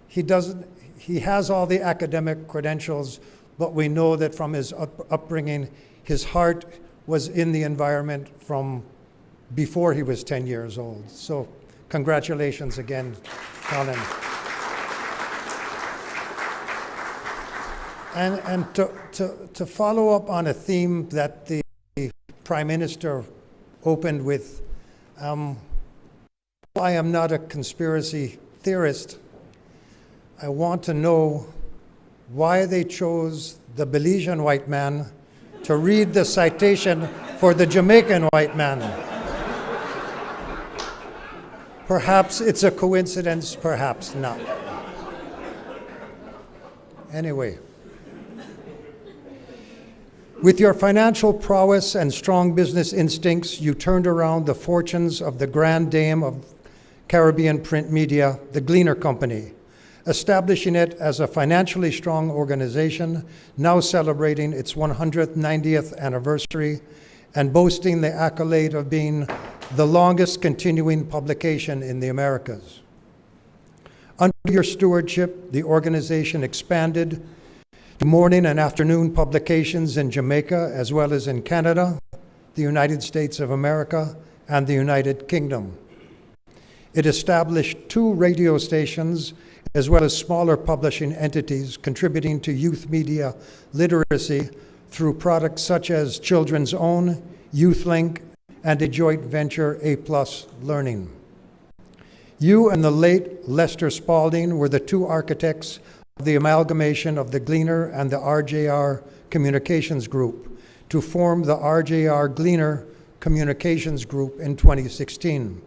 he has all the academic credentials, but we know that from his upbringing, his heart was in the environment from before he was 10 years old. So congratulations again, Colin. And to follow up on a theme that the Prime Minister opened with, I am not a conspiracy theorist. I want to know why they chose the Belizean white man to read the citation for the Jamaican white man. Perhaps it's a coincidence, perhaps not. Anyway, with your financial prowess and strong business instincts, you turned around the fortunes of the grand dame of Caribbean print media, the Gleaner Company, establishing it as a financially strong organization, now celebrating its 190th anniversary and boasting the accolade of being the longest continuing publication in the Americas. Under your stewardship, the organization expanded to morning and afternoon publications in Jamaica, as well as in Canada, the United States of America, and the United Kingdom. It established 2 radio stations, as well as smaller publishing entities contributing to youth media literacy through products such as Children's Own, YouthLink, and a joint venture, A+ Learning. You and the late Lester Spalding were the 2 architects of the amalgamation of the Gleaner and the RJR Communications Group to form the RJR Gleaner Communications Group in 2016,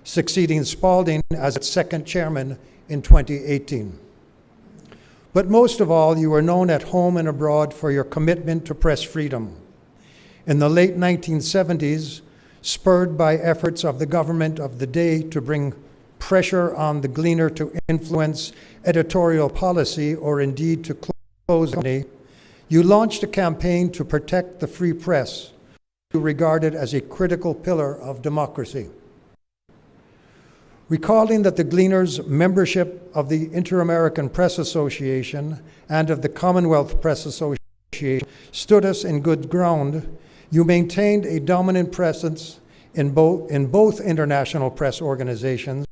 succeeding Spalding as its second chairman in 2018. But most of all, you are known at home and abroad for your commitment to press freedom. In the late 1970s, spurred by efforts of the government of the day to bring pressure on the Gleaner to influence editorial policy or indeed to close the company, you launched a campaign to protect the free press, regarded as a critical pillar of democracy. Recalling that the Gleaners' membership of the Inter-American Press Association and of the Commonwealth Press Association stood us in good ground, you maintained a dominant presence in both international press organizations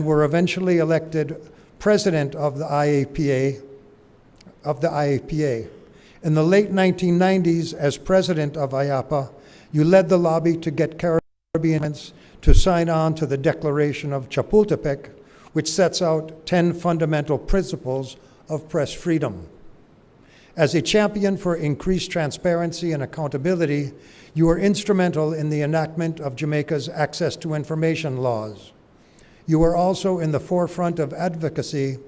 were eventually elected president of the IAPA. In the late 1990s, as president of IAPA, you led the lobby to get Caribbeans to sign on to the Declaration of Chapultepec, which sets out 10 fundamental principles of press freedom. As a champion for increased transparency and accountability, you were instrumental in the enactment of Jamaica's access to information laws. You were also in the forefront of advocacy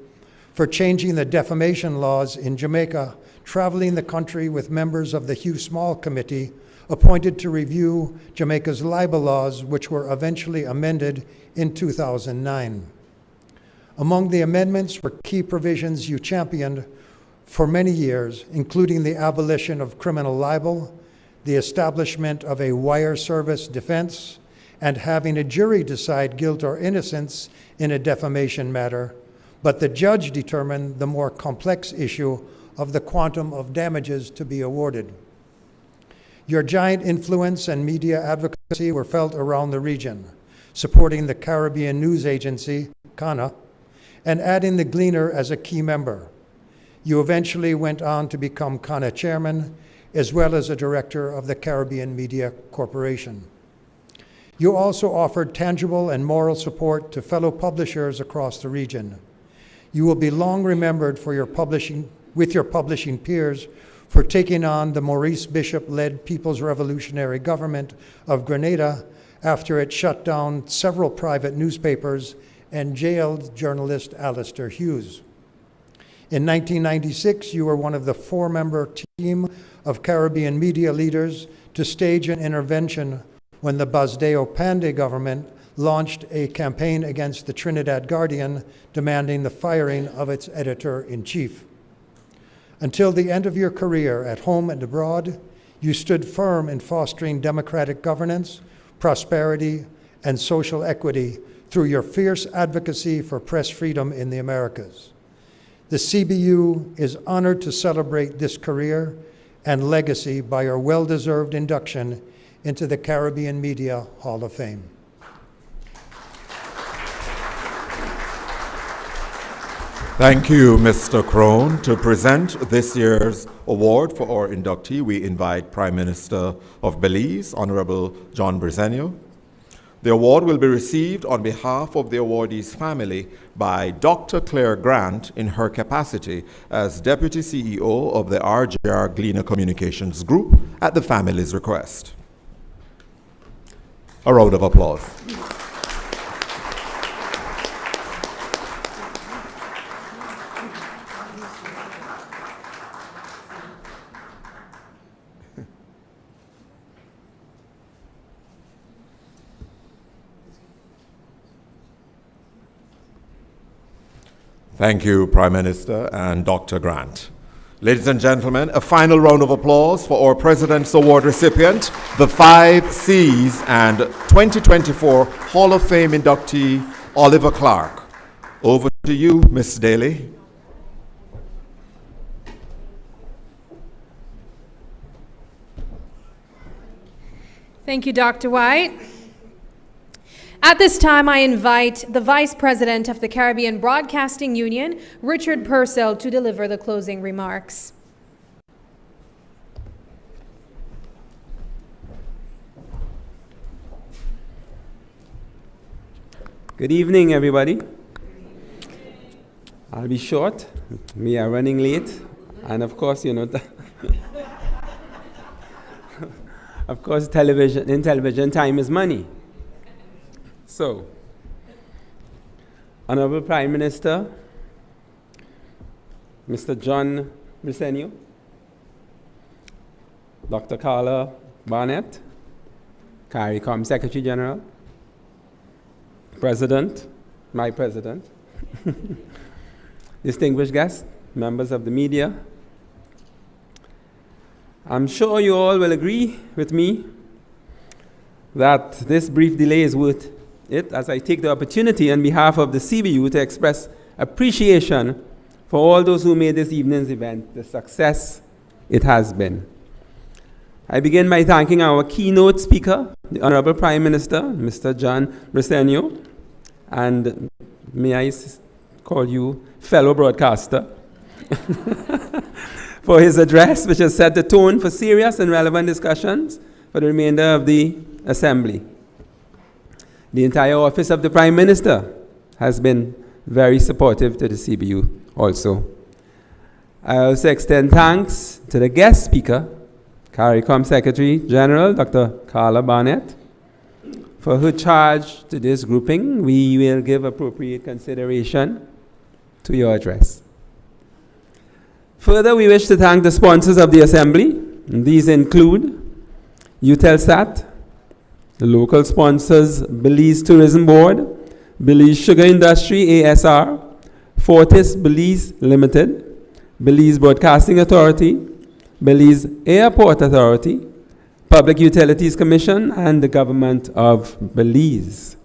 for changing the defamation laws in Jamaica, traveling the country with members of the Hugh Small Committee appointed to review Jamaica's libel laws, which were eventually amended in 2009. Among the amendments were key provisions you championed for many years, including the abolition of criminal libel, the establishment of a wire service defense, and having a jury decide guilt or innocence in a defamation matter, but the judge determined the more complex issue of the quantum of damages to be awarded. Your giant influence and media advocacy were felt around the region, supporting the Caribbean News Agency, CANA, and adding the Gleaner as a key member. You eventually went on to become CANA chairman, as well as a director of the Caribbean Media Corporation. You also offered tangible and moral support to fellow publishers across the region. You will be long remembered for your publishing peers for taking on the Maurice Bishop-led People's Revolutionary Government of Grenada after it shut down several private newspapers and jailed journalist Alistair Hughes. In 1996, you were one of the 4-member team of Caribbean media leaders to stage an intervention when the Basdeo Panday government launched a campaign against the Trinidad Guardian, demanding the firing of its editor-in-chief. Until the end of your career at home and abroad, you stood firm in fostering democratic governance, prosperity, and social equity through your fierce advocacy for press freedom in the Americas. The CBU is honored to celebrate this career and legacy by your well-deserved induction into the Caribbean Media Hall of Fame. Thank you, Mr. Crone. To present this year's award for our inductee, we invite Prime Minister of Belize, Honorable John Briceño. The award will be received on behalf of the awardee's family by Dr. Claire Grant in her capacity as Deputy CEO of the RJR Gleaner Communications Group at the family's request. A round of applause. Thank you, Prime Minister and Dr. Grant. Ladies and gentlemen, a final round of applause for our President's Award recipient, the 5 C's and 2024 Hall of Fame inductee, Oliver Clark. Over to you, Ms. Daly. Thank you, Dr. White. At this time, I invite the Vice President of the Caribbean Broadcasting Union, Richard Purcell, to deliver the closing remarks. Good evening, everybody. I'll be short. We are running late. And of course, you know, of course, in television, time is money. So, Honorable Prime Minister, Mr. John Briceño, Dr. Carla Barnett, CARICOM Secretary General, President, my President, distinguished guests, members of the media, I'm sure you all will agree with me that this brief delay is worth it, as I take the opportunity on behalf of the CBU to express appreciation for all those who made this evening's event the success it has been. I begin by thanking our keynote speaker, the Honorable Prime Minister, Mr. John Briceño, and may I call you fellow broadcaster, for his address, which has set the tone for serious and relevant discussions for the remainder of the Assembly. The entire office of the Prime Minister has been very supportive to the CBU also. I also extend thanks to the guest speaker, CARICOM Secretary General, Dr. Carla Barnett, for her charge to this grouping. We will give appropriate consideration to your address. Further, we wish to thank the sponsors of the Assembly. These include Eutelsat, the local sponsors, Belize Tourism Board, Belize Sugar Industry, ASR, Fortis Belize Limited, Belize Broadcasting Authority, Belize Airport Authority, Public Utilities Commission, and the Government of Belize.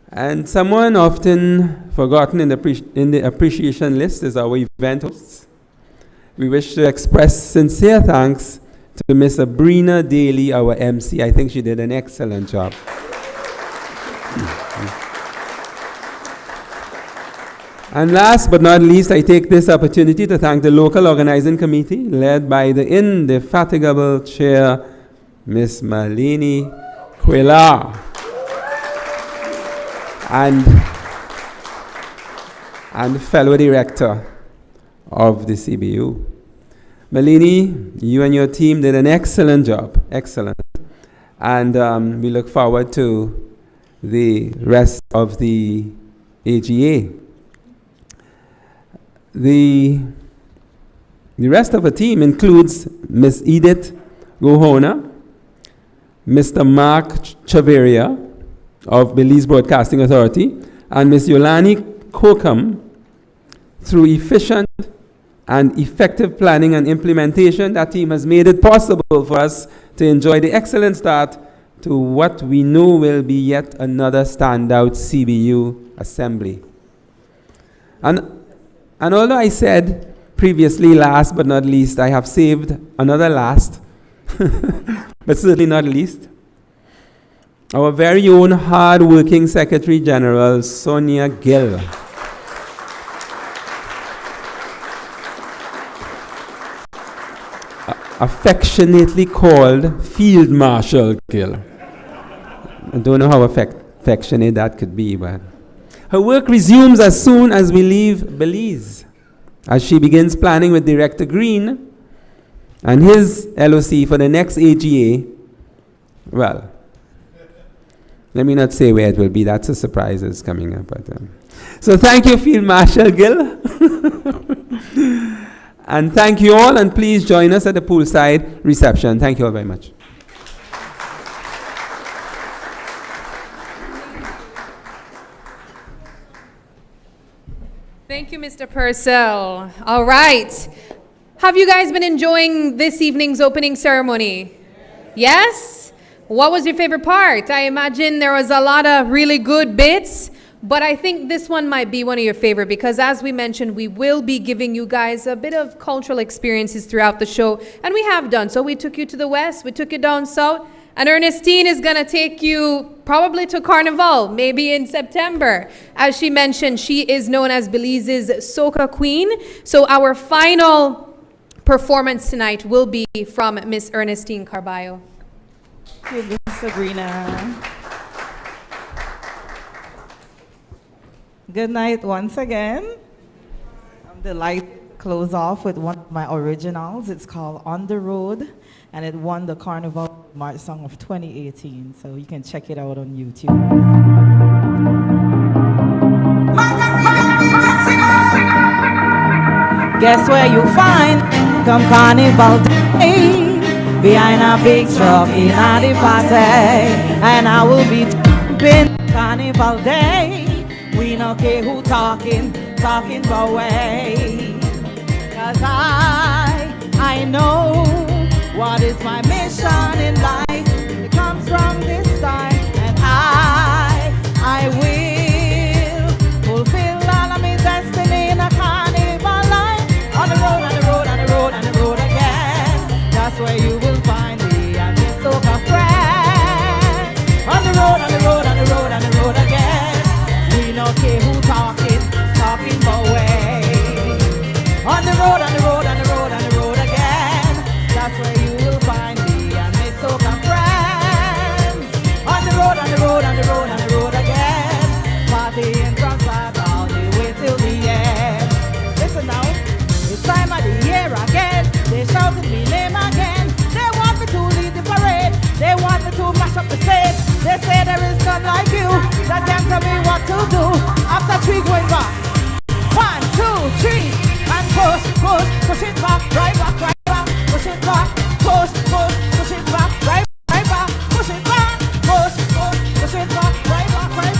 And someone often forgotten in the appreciation list is our event hosts. We wish to express sincere thanks to Ms. Sabrina Daly, our MC. I think she did an excellent job. And last but not least, I take this opportunity to thank the local organizing committee led by the indefatigable chair, Ms. Malini Quila, and fellow director of the CBU. Malini, you and your team did an excellent job, excellent. And we look forward to the rest of the AGA. The rest of the team includes Ms. Edith Gohona, Mr. Mark Chaveria of Belize Broadcasting Authority, and Ms. Yolani Kokam. Through efficient and effective planning and implementation, that team has made it possible for us to enjoy the excellent start to what we know will be yet another standout CBU assembly. And although I said previously last but not least, I have saved another last, but certainly not least, our very own hard-working Secretary General, Sonia Gill. Affectionately called Field Marshal Gill. I don't know how affectionate that could be, but her work resumes as soon as we leave Belize, as she begins planning with Director Green and his LOC for the next AGA. Well, let me not say where it will be. That's a surprise that's coming up. But, so thank you, Field Marshal Gill. And thank you all, and please join us at the poolside reception. Thank you all very much. Thank you, Mr. Purcell. All right. Have you guys been enjoying this evening's opening ceremony? Yes? What was your favorite part? I imagine there was a lot of really good bits. But I think this one might be one of your favorite because, as we mentioned, we will be giving you guys a bit of cultural experiences throughout the show. And we have done. So we took you to the west, we took you down south. And Ernestine is going to take you probably to Carnival, maybe in September. As she mentioned, she is known as Belize's Soca Queen. So our final performance tonight will be from Miss Ernestine Carballo. Thank you, Sabrina. Good night once again. I'm delighted to close off with one of my originals. It's called On the Road, and it won the Carnival March Song of 2018, so you can check it out on YouTube. Guess where you find come Carnival Day, behind a big truck in the party, and I will be jumping Carnival Day. We no care who talking for way. 'Cause I know what is my mission in life. It comes from this time, and I will fulfill all of my destiny in a carnival life. On the road, on the road, on the road, on the road again. That's where you will find me and my soca friends. On the road, on the road, on the road, on the road again. We no care who talk. road, on the road, on the road, on the road again. That's where you will find me and my soca friends. On the road, on the road, on the road, on the road again. Partying from start all the way till the end. Listen now, it's time of the year again. They shouted me name again. They want me to lead the parade. They want me to mash up the stage. They say there is none like you that can tell me what to do. After 3 going back. 1, 2, 3, and push, push, push it back, right back, push it back, push, push, push it back, right back, push it back, push, push, push it back, right back, back,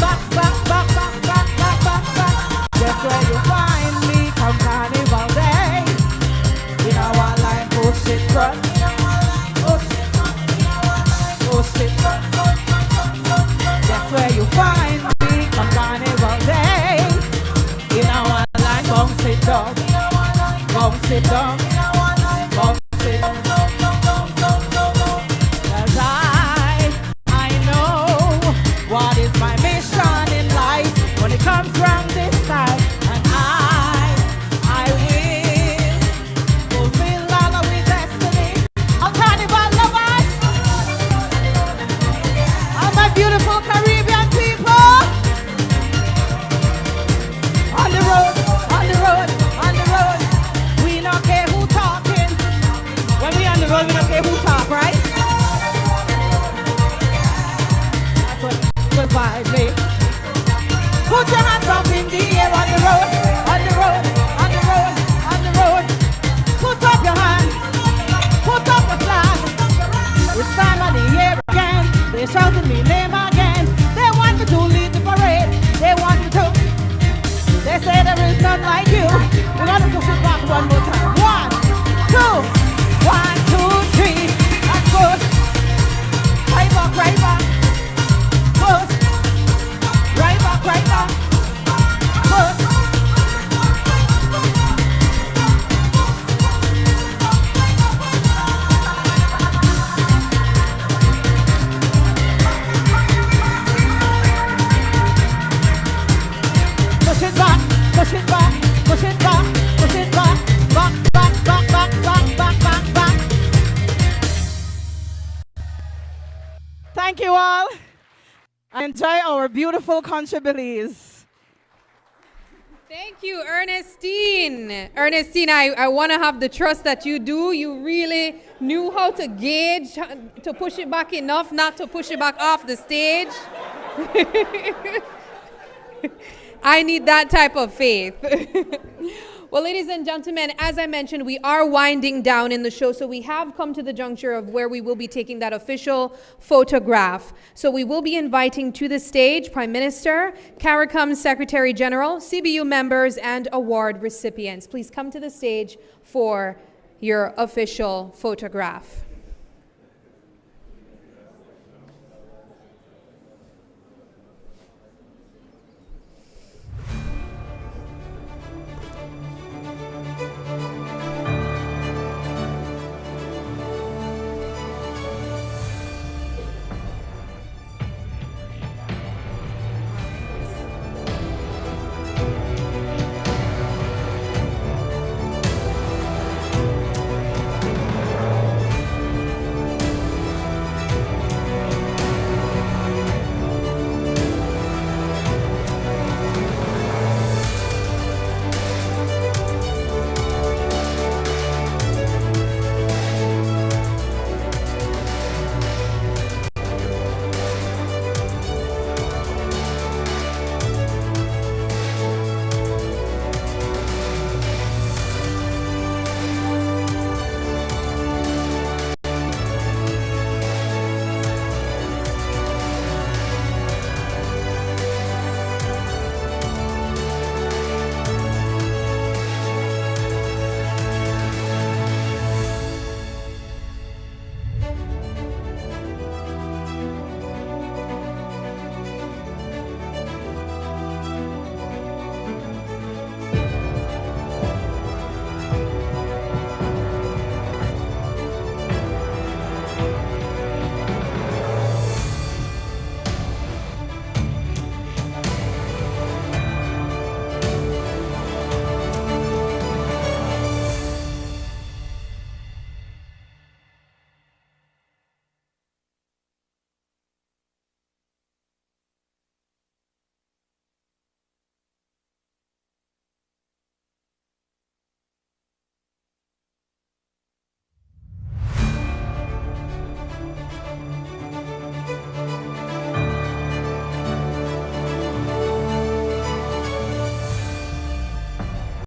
back, back, back, back, back, back, back. That's where you find me come Carnival Day. In our line, push it front, push it front, push it front. That's where you find me come Carnival Day. In our line, bounce it down, bounce it down, bounce it down. 'Cause I know what is my mission in life when it comes from this side, and I will fulfill all of his destiny. All Carnival lovers, all my beautiful Caribbean people. On the road, on the road, on the road. We don't care who talking. When we on the road, we don't care who talk, right? That's what will vibe me. Put your hands up in the air on the road, on the road, on the road, on the road. Put up your hands, put up the flag. It's time of the year again. They shouted me name again. They want me to lead the parade. They want me to. They say there is none like you. We're gonna push it back one more time. 1, 2, 1, 2, 3, and push. Right back, right back. Push. Right back, right back. Push. Push it back, push it back, push it back, push it back, back, back, back, back, back, back, back, back. Thank you all. Enjoy our beautiful country Belize. Thank you, Ernestine. Ernestine, I want to have the trust that you do. You really knew how to gauge, to push it back enough, not to push it back off the stage. I need that type of faith. Well, ladies and gentlemen, as I mentioned, we are winding down in the show, so we have come to the juncture of where we will be taking that official photograph. So we will be inviting to the stage Prime Minister, CARICOM Secretary General, CBU members, and award recipients. Please come to the stage for your official photograph.